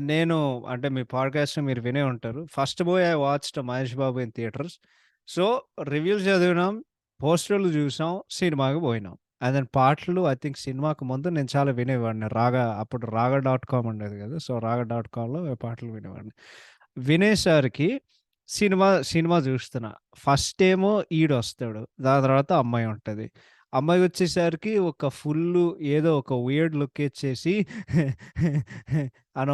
నేను అంటే మీ పాడ్‌కాస్ట్‌లో మీరు వినే ఉంటారు. First movie I watched 'Mahesh Babu' in theatres. So, reviews చదివినాం, పోస్టర్‌లు చూసాం, సినిమాకి పోయినాం. అండ్ దెన్ పాటలు ఐ థింక్ సినిమాకి ముందు నేను చాలా వినేవాడిని. అప్పుడు 'రాగా డాట్ కామ్' ఉండేది కదా! సో, 'రాగా డాట్ కామ్‌లో' పాటలు వినేవాడిని. వినేసరికి సినిమా చూస్తున్నా. ఫస్టేమో ఈడొస్తాడు. దాని తర్వాత అమ్మాయి ఉంటది. అమ్మాయి వచ్చేసరికి ఒక ఏదో ఒక వియర్డ్ లుక్ ఇచ్చేసి అని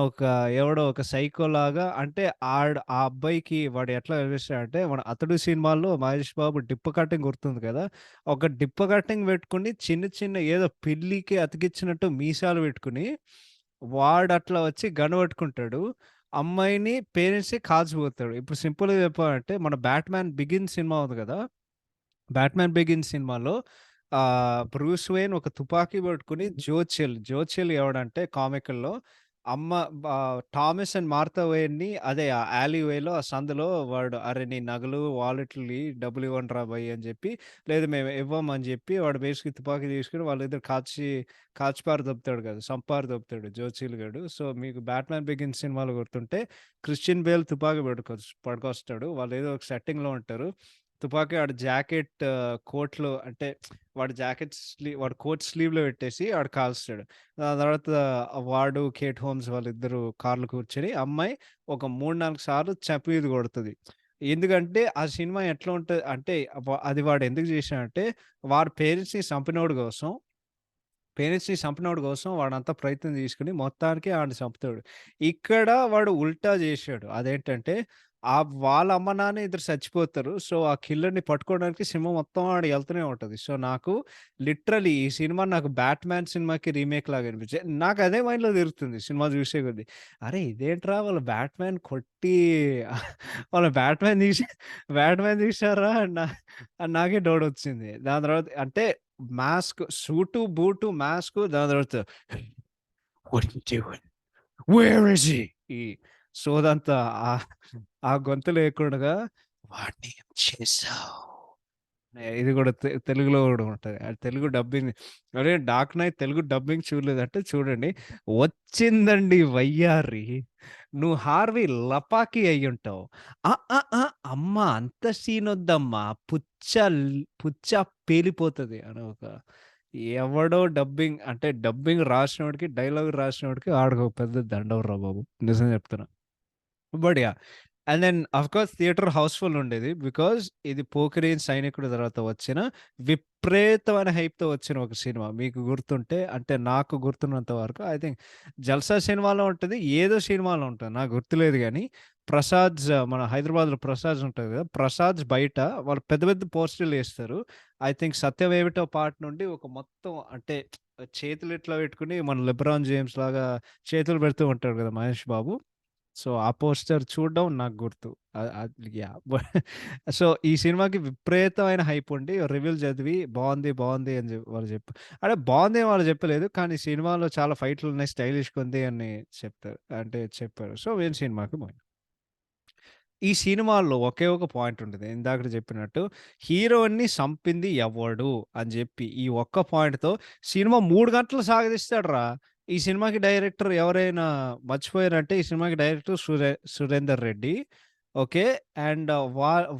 ఎవడో ఒక సైకోలాగా అంటే ఆ అబ్బాయికి వాడు ఎట్లా కనిపిస్తాడంటే మన 'అతడు' సినిమాలో మహేష్ బాబు డిప్ప కటింగ్ గుర్తుంది కదా! ఒక డిప్ప కటింగ్ పెట్టుకొని చిన్న ఏదో పిల్లికి అతికిచ్చినట్టు మీసాలు పెట్టుకొని వాడట్లా వచ్చి గన్ పట్టుకుంటాడు. అమ్మాయిని, పేరెంట్స్‌ని కాల్చిపోతాడు. ఇప్పుడు సింపుల్‌గా చెప్పాలంటే మన 'బ్యాట్‌మ్యాన్ బిగిన్స్' సినిమా ఉంది కదా! 'బ్యాట్‌మ్యాన్ బిగిన్స్' సినిమాలో బ్రూస్ వెయిన్ ఒక తుపాకీ పట్టుకొని జోచెల్ ఎవడంటే కామికల్‌లో అమ్మ థామస్ అండ్ మార్తా వెయిన్‌ని అదే ఆ alley వేలో ఆ సందులో వాడు "అరె! నీ నగలు, వాలెట్‌లియి డబ్బులివ్వండిరా భయ్" అని చెప్పి, లేదు మేము ఇవ్వం అని చెప్పి వాడు బేసిక్‌గా తుపాకీ తీసుకొని వాళ్ళిద్దరు కాల్చిపారు దొబ్బుతాడు కదా! సంపారు దొబ్బుతాడు జోచిల్ గాడు. సో, మీకు 'బ్యాట్‌మ్యాన్ బిగిన్స్' సినిమాలో గుర్తుంటే క్రిస్టియన్ బేల్ తుపాకీ పట్టుకొస్తాడు. వాళ్ళేదో ఒక సెట్టింగ్‌లో ఉంటారు. తుపాకీ ఆడి జాకెట్ కోట్‌లో అంటే వాడి కోట్ స్లీవ్‌లో పెట్టేసి ఆడు కాలుస్తాడు. దాని తర్వాత వాడు, కేట్ హోమ్స్ వాళ్ళిద్దరూ కార్‌లో కూర్చొని అమ్మాయి ఒక 3, 4 సార్లు చెంప మీద కొడతది. ఎందుకంటే ఆ సినిమా ఎట్లా ఉంటది అంటే అది వాడు ఎందుకు చేశాడంటే వాడి పేరెంట్స్‌ని చంపినోడి కోసం వాడంతా ప్రయత్నం తీసుకొని మొత్తానికి ఆడిని చంపుతాడు. ఇక్కడ వాడు ఉల్టా జేశాడు. అదేంటంటే వాళ్ళ అమ్మ, నాన్న ఇద్దరు చచ్చిపోతారు. సో, ఆ కిల్లర్‌ని పట్టుకోవడానికి సినిమా మొత్తం ఆడ ఎళ్తూనే ఉంటది. సో, నాకు లిటరల్లీ ఈ సినిమా నాకు 'బ్యాట్‌మ్యాన్' సినిమాకి రీమేక్ లాగా అనిపించింది. నాకు అదే మైండ్‌లో తిరుగుతుంది సినిమా చూసే కొద్దీ. అరే! ఇదేంట్రా వాళ్ళు 'బ్యాట్‌మ్యాన్' కొట్టి వాళ్ళు 'బ్యాట్‌మ్యాన్' తీశారా అని నాకే డౌటొచ్చింది. దాని తర్వాత అంటే మాస్క్, సూటు, బూటు, మాస్కు దాని తర్వాత what you doing? Where is he? ఈ సోదంతా ఆహ్, ఆ గొంతు లేకుండగా వాడిని ఏం చేశావు? ఇది గూడా తెలుగులో గూడా ఉంటది. అది తెలుగు డబ్బింగ్ అరే! 'డార్క్ నైట్' తెలుగు డబ్బింగ్ చూడలేదంటే చూడండి. వచ్చిందండి వయ్యారి. నువ్వు 'హార్వీ' లపాకి అయ్యుంటావు. ఆ! ఆ! ఆ! అమ్మ అంత సీనొద్దమ్మా. పుచ్చ పేలిపోతది అని ఒక ఎవడో డబ్బింగ్ అంటే డబ్బింగ్ రాసినోడికి, డైలాగ్ రాసినోడికి ఆడికొక పెద్ద దండవురా బాబు. నిజం చెప్తున్నా. But yeah! And then of course theatre house full ఉండేది. బికాజ్ ఇది 'పోకిరి', 'సైనికుడు' తర్వాత వచ్చిన విపరీతమైన హైప్‌తో వచ్చిన ఒక సినిమా. మీకు గుర్తుంటే అంటే నాకు గుర్తున్నంత వరకు ఐ థింక్ 'జల్సా' సినిమాలో ఉంటది. ఏదో సినిమాలో ఉంటది. నాకు గుర్తులేదు గానీ మన హైదరాబాద్‌లో 'ప్రసాద్' ఉంటది కదా! 'ప్రసాద్' బయట వాళ్ళు పెద్ద పెద్ద పోస్టర్‌లేస్తారు. ఐ థింక్ 'సత్యమేమిటో' పార్ట్ నుండి ఒక మొత్తం అంటే చేతులు ఇట్లా పెట్టుకొని మన 'లెబ్రాన్ జేమ్స్' లాగా చేతులు పెడుతూ ఉంటాడు కదా! మహేష్ బాబు. సో, ఆ పోస్టర్ చూడడం నాకు గుర్తు. యాహ్! సో, ఈ సినిమాకి విపరీతమైన హైప్ ఉండి రివ్యూలు చదివి బావుంది, బావుంది అని వాళ్ళు అంటే బావుంది అని వాళ్ళు చెప్పలేదు. కానీ సినిమాలో చాలా ఫైట్‌లున్నాయి, స్టైలిష్‌గా ఉంది అని అంటే చెప్పారు. సో, నేను సినిమాకి పోయినా. ఈ సినిమాలో ఒకే ఒక పాయింట్ ఉంటది. ఇందాకడ చెప్పినట్టు హీరోయిన్‌ని సంపింది ఎవడు అని జెప్పి ఈ ఒక్క పాయింట్‌తో సినిమా 3 గంటలు సాగదీస్తాడురా! ఈ సినిమాకి డైరెక్టర్ ఎవరైనా మర్చిపోయారంటే ఈ సినిమాకి director Surender Reddy. Okay. And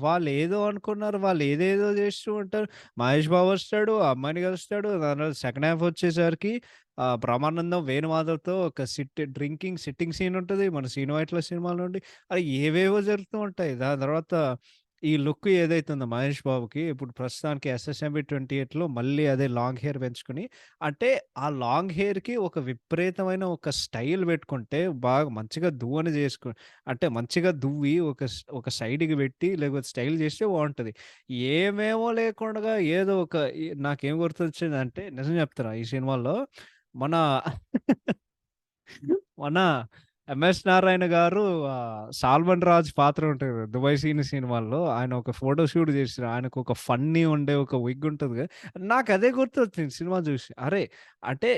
వాళ్ళేదో అనుకున్నారు. వాళ్ళు ఏదేదో జేస్తూ ఉంటారు. మహేష్ బాబు వస్తాడు, ఆ అమ్మాయిని కలుస్తాడు. దాని తర్వాత సెకండ్ హాల్ఫ్ వచ్చేసరికి బ్రహ్మానందం, వేణుమాధవ్‌తో ఒక సిట్టింగ్ సీన్ ఉంటది. మన 'సీను వైట్ల' సినిమాలో నుండి అలా ఏవేవో జరుగుతూ ఉంటాయి. దాని తర్వాత ఈ లుక్ ఏదైతే ఉందో మహేష్ బాబుకి ఇప్పుడు ప్రస్తుతానికి 'ఎస్ఎస్ఎంబి 28లో' మళ్ళీ అదే లాంగ్ హెయిర్ పెంచుకొని అంటే ఆ లాంగ్ హెయిర్‌కి ఒక విపరీతమైన ఒక స్టైల్ పెట్టుకుంటే బాగా మంచిగా దువ్వన అంటే మంచిగా దువ్వి ఒక సైడ్‌కి పెట్టి లేకపోతే స్టైల్ చేస్తే బావుంటది. ఏమేమో లేకుండగా ఏదో ఒక నాకేం గుర్తొచ్చిందంటే నిజం చెప్తున్నా ఈ సినిమాలో మన మన 'ఎంఎస్ నారాయణ' గారు 'సాల్మన్ రాజ్' పాత్ర ఉంటది కదా! 'దుబాయ్ సీన్' సినిమాల్లో ఆయన ఒక ఫోటో షూట్ చేసిర్రు. ఆయనకొక ఫన్నీ ఉండే ఒక విగ్ ఉంటది కదా! నాకదే గుర్తొచ్చింది సినిమా చూసి. అరే! అంటే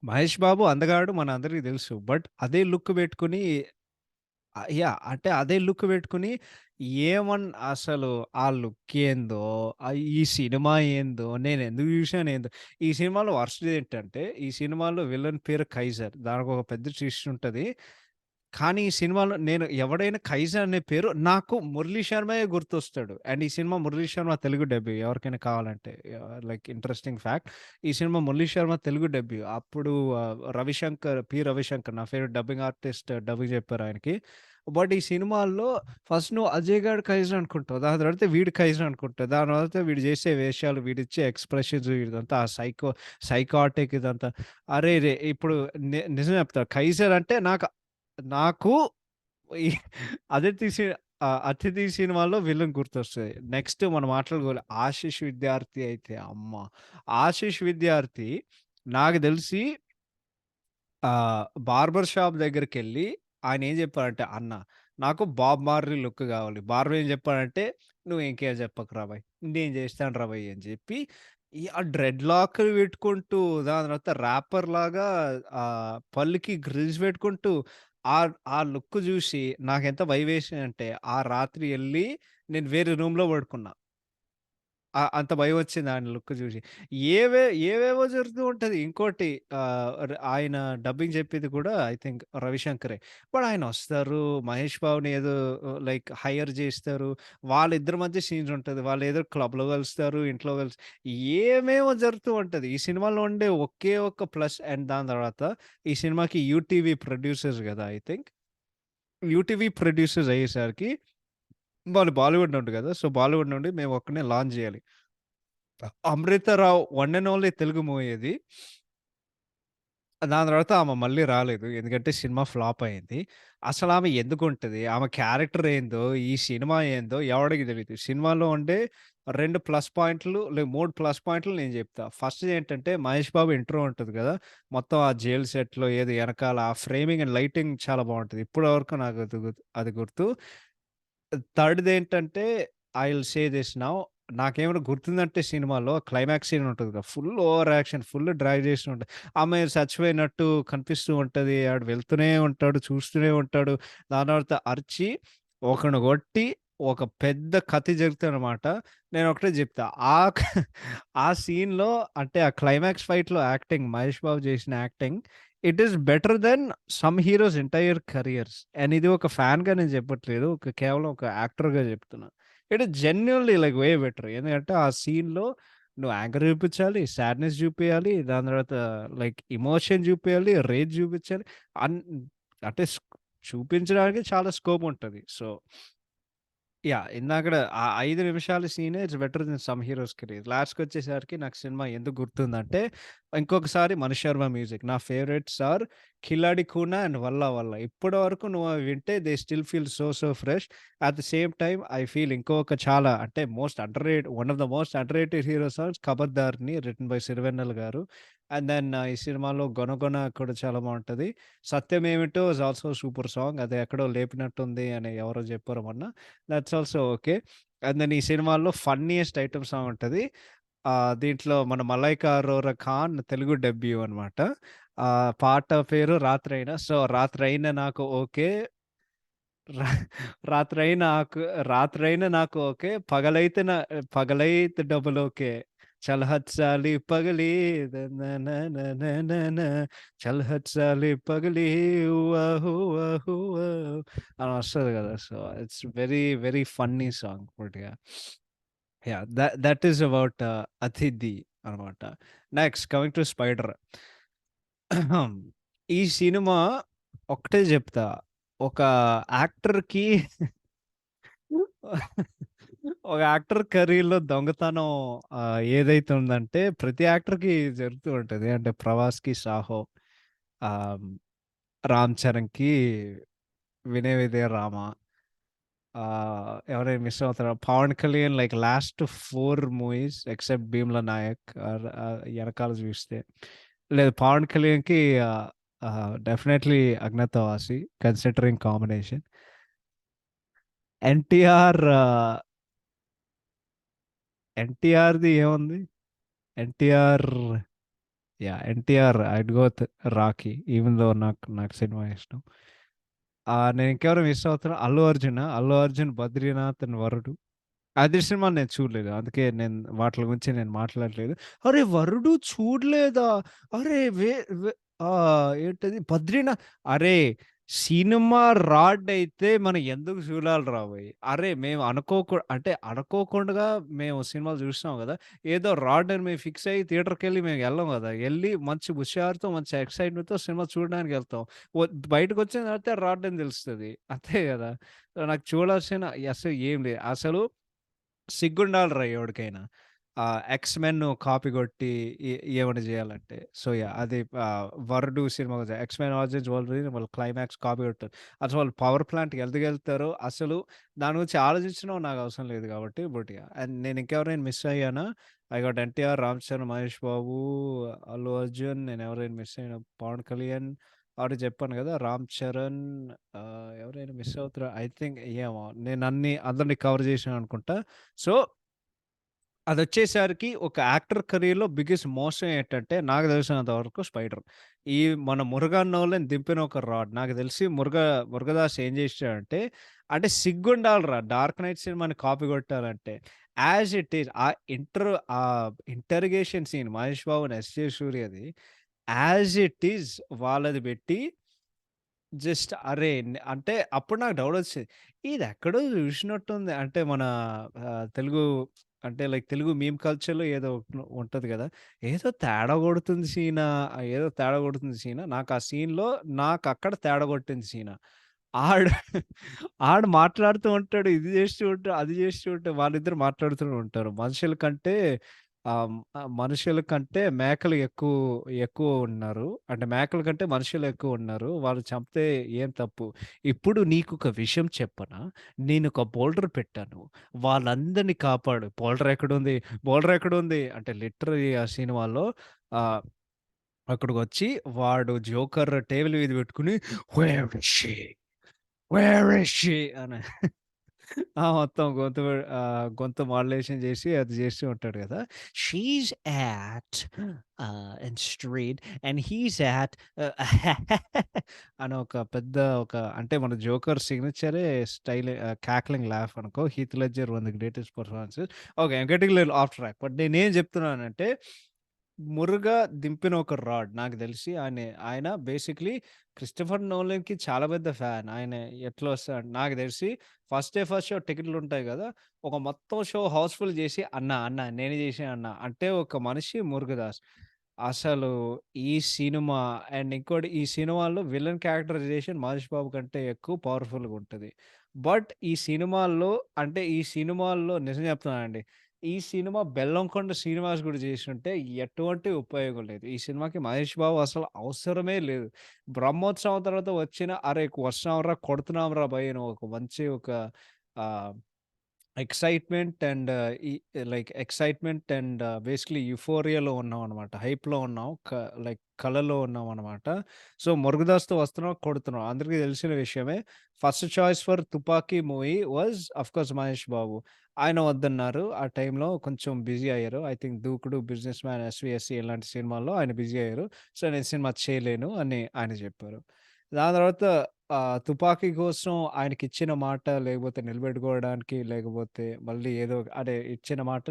మహేష్ బాబు అందగాడు మనందరికీ తెలుసు. బట్ అదే లుక్ పెట్టుకొని యాహ్! అంటే అదే లుక్ పెట్టుకొని అసలు ఆ లుక్ ఏందో, ఈ సినిమా ఏందో, నేనెందుకు చూసానేందో. ఈ సినిమాలో వరస్ట్‌ది ఏంటంటే, ఈ సినిమాలో విలన్ పేరు 'కైజర్'. దానికొక పెద్ద ట్విస్ట్ ఉంటది. కానీ ఈ సినిమాలో నేను ఎవడైనా 'ఖైజా' అనే పేరు నాకు 'మురళీ శర్మయే' గుర్తొస్తాడు. అండ్ ఈ సినిమా 'మురళీ శర్మ' తెలుగు డెబ్యూ ఎవరికైనా కావాలంటే లైక్ ఇంట్రెస్టింగ్ ఫ్యాక్ట్. ఈ సినిమా 'మురళీ శర్మ' తెలుగు డెబ్యూ. అప్పుడు 'రవిశంకర్' నా ఫేవరెట్ డబ్బింగ్ ఆర్టిస్ట్ డబ్బింగ్ చెప్పారు ఆయనకి. బట్ ఈ సినిమాల్లో ఫస్ట్ నువ్వు 'అజయ్ గాడు ఖైజా' అనుకుంటావు. దాని తర్వాత వీడు 'ఖైజా' అనుకుంటావు. దాని తర్వాత వీడు చేసే వేషాలు, వీడిచ్చే ఎక్స్‌ప్రెషన్స్ ఇదంతా ఆ సైకాటిక్ ఇదంతా. అరెరే! ఇప్పుడు నిజం చెప్తా 'ఖైజర్' అంటే నాకు ఈ 'అతిథి' సినిమాలో విలన్ గుర్తొస్తది. నెక్స్ట్ మనం మాట్లాడుకోవాలి 'ఆశీష్ విద్యార్థి' అయితే అమ్మ! 'ఆశీష్ విద్యార్థి' నాకు తెలిసి బార్బర్ షాప్ దగ్గరికెళ్ళి ఆయనేం చెప్పాడంటే, "అన్న నాకు బాబ్ మార్లీ లుక్ కావాలి." బార్బర్ ఏం చెప్పాడంటే, "నువ్వు ఇంకేం చెప్పకురా భయ్! నేను చేస్తానురా భయ్" అని చెప్పి ఆ డ్రెడ్ లాక్‌లు పెట్టుకుంటూ, దాని తర్వాత ర్యాపర్‌లాగా పళ్ళుకి గ్రిల్స్ పెట్టుకుంటూ ఆ లుక్ చూసి నాకెంత భయమేసిందంటే, ఆ రాత్రి ఎళ్లి నేను వేరే రూమ్‌లో పడుకున్నా. అంత భయమొచ్చింది ఆయన లుక్ జూసి. ఏవేవో జరుగుతూ ఉంటది. ఇంకోటి ఆయన డబ్బింగ్ జెప్పేది కూడా ఐ థింక్ రవిశంకరే. బట్ ఆయనొస్తారు, మహేష్ బాబుని ఏదో లైక్ హైర్ జేస్తారు. వాళ్ళిద్దరి మధ్య సీన్స్ ఉంటది. వాళ్ళేదో క్లబ్‌లో కలుస్తారు, ఇంట్లో ఏమేమో జరుగుతూ ఉంటది. ఈ సినిమాలో ఉండే ఒకే ఒక్క ప్లస్ అండ్ దాని తర్వాత ఈ సినిమాకి యూటీవీ ప్రొడ్యూసర్స్ గదా! I think. యూటీవీ ప్రొడ్యూసర్స్ అయ్యేసరికి వాళ్ళు బాలీవుడ్ నుండి గదా! సో, బాలీవుడ్ నుండి మేము ఒక్కడినే లాంచ్ జేయాలి. 'Amrutha Rao' one and only Telugu movie ఇది. దాని తర్వాత ఆమె మళ్ళీ రాలేదు. ఎందుకంటే సినిమా ఫ్లాప్ అయింది. అసలామె ఎందుకుంటది? ఆమె క్యారెక్టర్ ఏందో, ఈ సినిమా ఏందో ఎవడికి తెలీదు. సినిమాలో ఉండే 2 ప్లస్ పాయింట్లు 3 ప్లస్ పాయింట్లు నేను జెప్తా. ఫస్ట్‌ది ఏంటంటే 'మహేష్ బాబు' ఇంట్రో ఉంటది గదా! మొత్తం ఆ జైల్ సెట్‌లో ఏది ఎనకాల ఆ ఫ్రేమింగ్ అండ్ లైటింగ్ చాలా బావుంటది. ఇప్పటి వరకు నాకు అది గుర్తు. థర్డ్‌దేంటంటే 'I will say this now' నాకేమైనా గుర్తుందంటే సినిమాలో క్లైమాక్స్ సీన్ ఉంటది కదా! Full over action, full drag చేసి ఉంటది. ఆమె చచ్చిపోయినట్టు కనిపిస్తూ ఉంటది. ఆడు వెళ్తూనే ఉంటాడు, చూస్తూనే ఉంటాడు. దాని తర్వాత అరిచి, ఒకడిని కొట్టి, ఒక పెద్ద కథ జరుగుతదనమాట. నేనొకటే చెప్తా. ఆ సీన్‌లో అంటే ఆ క్లైమాక్స్ ఫైట్‌లో యాక్టింగ్ 'మహేష్ బాబు' చేసిన acting it is better than some heroes entire careers. And ఇది ఒక ఫ్యాన్‌గా నేను చెప్పట్లేదు. కేవలం ఒక యాక్టర్‌గా చెప్తున్నా. It is genuinely like way better. ఎందుకంటే ఆ సీన్‌లో నువ్వు యాంగర్ చూపించాలి, సాడ్‌నెస్ చూపియాలి, దాని తర్వాత లైక్ ఎమోషన్ చూపియాలి, రేజ్ చూపించాలి. అన్ అంటే చూపించడానికి చాలా స్కోప్ ఉంటది. So yeah! ఇందాకడ ఆ 5 నిమిషాల సీనే it's better than some heroes career. లాస్ట్‌కొచ్చేసరికి నాకు సినిమా ఎందుకు గుర్తుందంటే, ఇంకొకసారి 'మణి శర్మ' మ్యూజిక్. నా ఫేవరెట్స్ ఆర్ 'కిలాడి కూనా' అండ్ 'వల్లా వల్లా'. ఇప్పటి వరకు నువ్వు అవి వింటే they still feel so fresh. At the same time I feel ఇంకొక చాలా అంటే one of the most underrated hero songs 'ఖబర్దార్‌ని' written by Sirivennela garu. And then ఈ సినిమాలో 'గొన గొన' కూడా చాలా బావుంటది. 'సత్యమేమిటో' ఇస్ ఆల్సో సూపర్ సాంగ్. అది ఎక్కడో లేపినట్టుంది అని ఎవరో చెప్పారు మొన్న. That's also okay. And then ఈ సినిమాలో ఫన్నీయెస్ట్ ఐటెమ్ సాంగ్ ఉంటది. దీంట్లో మన 'మలైకా అరోరా ఖాన్' తెలుగు డెబ్యూ అనమాట. పాట పేరు 'రాత్రైన'. సో, 'రాత్రైన నాకు ఓకే. రా రాత్రైన ఆకు రాత్రైన నాకు ఓకే. పగలైతే double okay. చల్ హద్ సాలి పగలి నననననన చల్ హద్ సాలి పగలి హువా హువా హువా అని వస్తది గదా! So, it's very funny song పూర్తిగా. యాహ్! దట్ ఈస్ అబౌట్ 'అతిథి' అనమాట. Next coming to 'spider.' ఈ సినిమా ఒకటే జెప్తా. ఒక యాక్టర్‌కి ఒక యాక్టర్ కెరీర్‌లో దొంగతనం ఏదైతే ఉందంటే ప్రతి యాక్టర్‌కి జరుగుతూ ఉంటది. అంటే 'ప్రభాస్‌కి' 'సాహో', ఆహ్, 'రామ్ చరణ్‌కి' 'వినయ విధేయ రామ', ఎవరైనా మిస్ అవుతారా? 'Pawan Kalyan' like last 4 movies except 'Bheemla Nayak' ఎనకాల చూస్తే. లేదు 'పవన్ కళ్యాణ్‌కి' definitely 'Agnyaathavaasi' considering combination. 'NTR' 'ఎన్టీఆర్‌ది' ఏముంది? 'NTR' yeah! 'NTR' I'd go with 'Rakhi' even though నాకు సినిమా ఇష్టం. నేను ఇంకెవరో మిస్ అవుతున్నా 'అల్లు అర్జునా'. 'అల్లు అర్జున్', 'బద్రీనాథ్' అండ్ 'వరుడు'. 'అది' సినిమా నేను చూడలేదు. అందుకే వాటిల గురించి నేను మాట్లాడలేదు. అరే! 'వరుడు' చూడలేదా? అరే! వే వే ఏంటది 'బద్రీనాథ్' అరే! సినిమా రాడ్డయితే మనం ఎందుకు చూడాలిరా భయ్! అరే! మేము అంటే అనుకోకుండా మేము సినిమాలు చూస్తున్నాం గదా! ఏదో రాడ్ అని మేము ఫిక్స్ అయ్యి థియేటర్‌కెళ్ళి మేము ఎళ్ళం గదా! ఎళ్లి మంచి హుషారుతో, మంచి ఎక్సైట్‌మెంట్‌తో సినిమా చూడడానికెళ్తాం. వ బయటకొచ్చిన తర్వాత రాడ్ అని తెలుస్తది. అంతే గదా! నాకు చూడాల్సిన అసలు ఏం లేదు. అసలు సిగ్గుండాలిరా ఎవడికైనా. 'ఎక్స్ మెన్' కాపీ కొట్టి ఏమైనా జేయాలంటే. So, yeah! అది 'వరుడు' cinema 'X men origins Wolverine' వాళ్ళు క్లైమాక్స్ కాపీ కొట్టారు. అసలు వాళ్ళు పవర్ ప్లాంట్‌కి ఎందుకెళ్తారో అసలు దాని గురించి ఆలోచించడం నాకు అవసరం లేదు కాబట్టి బట్ యాహ్! అండ్ నేను ఇంకెవరైనా మిస్ అయ్యానా? ఐ గాట్ 'ఎన్టీఆర్', 'రామ్ చరణ్', 'మహేష్ బాబు', 'అల్లు అర్జున్' నేను ఎవరైనా మిస్ అయినా 'పవన్ కళ్యాణ్' ఆల్రెడీ చెప్పాను గదా! 'రామ్ చరణ్' ఎవరైనా మిస్ అవుతారా? ఐ థింక్ ఏమో నేను అందరిని కవర్ చేశాననుకుంటా. సో, అదొచ్చేసరికి ఒక యాక్టర్ కెరియర్‌లో బిగ్గెస్ట్ మోసం ఏంటంటే, నాకు తెలిసినంత వరకు 'స్పైడర్.' ఈ మన 'మురుగన్ నోలన్' దింపిన ఒక రాడ్. నాకు తెలిసి 'మురుగదాస్' ఏం చేసాడంటే, అంటే సిగ్గుండాలిరా 'డార్క్ నైట్' సినిమాని కాపీ కొట్టాలంటే. As it is interrogation scene 'Mahesh బాబుని' 'ఎస్.జే. సూర్యది' యాజ్ ఇట్ ఈజ్ వాళ్ళది పెట్టి జస్ట్ అరే! అంటే అప్పుడు నాకు డౌటొచ్చేది. ఇదెక్కడో జూషినట్టుంది. అంటే మన తెలుగు అంటే లైక్ తెలుగు మీమ్ కల్చర్‌లో ఏదో ఉంటది గదా! ఏదో తేడా కొడుతుంది సీన. నాకు ఆ సీన్‌లో నాకక్కడ తేడా కొట్టింది సీన. ఆడు ఆడు మాట్లాడుతూ ఉంటాడు. ఇది జేస్తూ ఉంటాడు, అది జేస్తూ ఉంటాడు. వాళ్ళిద్దరు మాట్లాడుతూనే ఉంటారు. మనుషుల కంటే మనుషుల కంటే మేకలు ఎక్కువ ఉన్నారు. అంటే మేకల కంటే మనుషులు ఎక్కువున్నారు. వాళ్ళు చంపితే ఏం తప్పు. ఇప్పుడు నీకొక విషయం చెప్పనా? నేనొక బోల్డర్ పెట్టాను. వాళ్ళందరిని కాపాడు. బోల్డర్ ఎక్కడుంది? బోల్డర్ ఎక్కడుంది? అంటే లిటరల్లీ ఆ సినిమాలో ఆహ్, అక్కడికొచ్చి వాడు జోకర్ టేబుల్ మీద పెట్టుకొని where is she? Where is she? అని మొత్తం గొంతు మాడ్యులేషన్ జేసి అది జేస్తూ ఉంటాడు గదా! She's at and street and he's at అని ఒక పెద్ద అంటే మన 'జోకర్' సిగ్నేచరే స్టైల్ క్యాక్లింగ్ లాఫ్ అనుకో. 'Heath ledger' one of the greatest performances. Okay. I'm getting little of track. But నేనేం జెప్తున్నానంటే మురుగా దింపిన ఒక రాడ్ నాకు తెలిసి ఆయన బేసిక్‌లీ క్రిస్టోఫర్ నోలన్‌కి చాలా పెద్ద ఫ్యాన్. ఆయన ఎట్లా వస్తాడు నాకు తెలిసి ఫస్ట్ షో టికెట్లుంటాయి గదా! ఒక మొత్తం షో హౌస్‌ఫుల్ జేసి అన్న నేనే చేశా అన్న. అంటే ఒక మనిషి మురుగదాస్. అసలు ఈ సినిమా అండ్ ఇంకోటి ఈ సినిమాలో విలన్ క్యారెక్టరైజేషన్ 'మహేష్ బాబు' కంటే ఎక్కువ పవర్‌ఫుల్‌గా ఉంటది. బట్ ఈ సినిమాల్లో నిజం చెప్తున్నానండి. ఈ సినిమా 'బెల్లంకొండ శ్రీనివాస్' గూడా జేసుంటే ఎటువంటి ఉపయోగం లేదు. ఈ సినిమాకి 'మహేష్ బాబు' అసలు అవసరమే లేదు. బ్రహ్మోత్సవం తర్వాత వచ్చిన "అరే! వస్తున్నాంరా కొడుతున్నాంరా భయ్" అని ఒక మంచి ah excitement and excitement and basically యుఫోరియాలో ఉన్నామనమాట. హైప్‌లో ఉన్నాం. కలలో ఉన్నామనమాట. సో, 'మురుగదాస్‌తో' వస్తున్నాం, కొడుతున్నాం. అందరికీ తెలిసిన విషయమే. ఫస్ట్ చాయిస్ ఫర్ 'తుపాకీ' మూవీ వాస్ ఆఫ్‌కోర్స్ 'మహేష్ బాబు.' ఆయన వద్దన్నారు. ఆ టైంలో కొంచెం బిజీ అయ్యారు. ఐ థింక్ 'దూకుడు', 'బిజినెస్ మ్యాన్', 'ఎస్వీఎస్‌సి' ఇలాంటి సినిమాల్లో ఆయన బిజీ అయ్యారు. సో, నేను సినిమా చేయలేను అని ఆయన చెప్పారు. దాని తర్వాత 'తుపాకీ' కోసం ఆయనకిచ్చిన మాట లేకపోతే నిలబెట్టుకోవడానికి లేకపోతే మళ్ళీ ఏదో అదే ఇచ్చిన మాట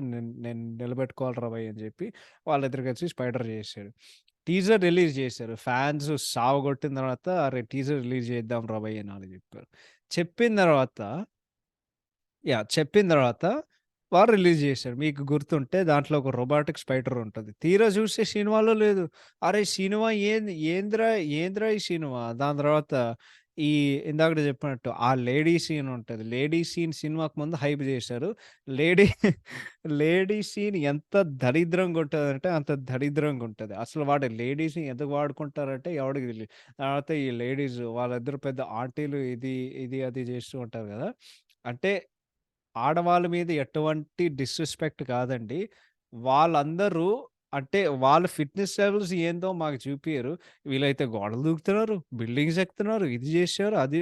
నేను నిలబెట్టుకోవాలిరా భయ్! అని చెప్పి వాళ్ళిద్దరు కలిసి 'స్పైడర్' చేశారు. టీజర్ రిలీజ్ చేశారు. ఫాన్స్ సావగొట్టిన తర్వాత అరే! టీజర్ రిలీజ్ చేద్దాంరా భయ్! అని ఆళ్ళు చెప్పారు. చెప్పిన తర్వాత చెప్పిన తర్వాత వారు రిలీజ్ చేశారు. మీకు గుర్తుంటే దాంట్లో ఒక రోబోటిక్ స్పైడర్ ఉంటది. తీరా చూస్తే సినిమాలో లేదు. అరే! సినిమా ఏందిరా ఈ సినిమా? దాని తర్వాత ఈ ఇందాకడ చెప్పినట్టు ఆ లేడీ సీన్ ఉంటది. లేడీ సీన్ సినిమాకు ముందు హైప్ చేశారు. లేడీ లేడీ సీన్ ఎంత దరిద్రంగా ఉంటదంటే అంత దరిద్రంగా ఉంటది. అసలు వాడు లేడీస్‌ని ఎందుకు వాడుకుంటారంటే ఎవడికి తెలీదు. తర్వాత ఈ లేడీస్ వాళ్ళిద్దరూ పెద్ద ఆంటీలు అది చేస్తూ ఉంటారు గదా! అంటే ఆడవాళ్ళ మీద ఎటువంటి డిస్‌రెస్పెక్ట్ కాదండి. వాళ్ళందరూ అంటే వాళ్ళ ఫిట్‌నెస్ లెవెల్స్ ఏందో మాకు చూపియరు. వీళ్ళైతే గోడలు దూకుతున్నారు, బిల్డింగ్స్ ఎక్కుతున్నారు, ఇది చేశారు, అది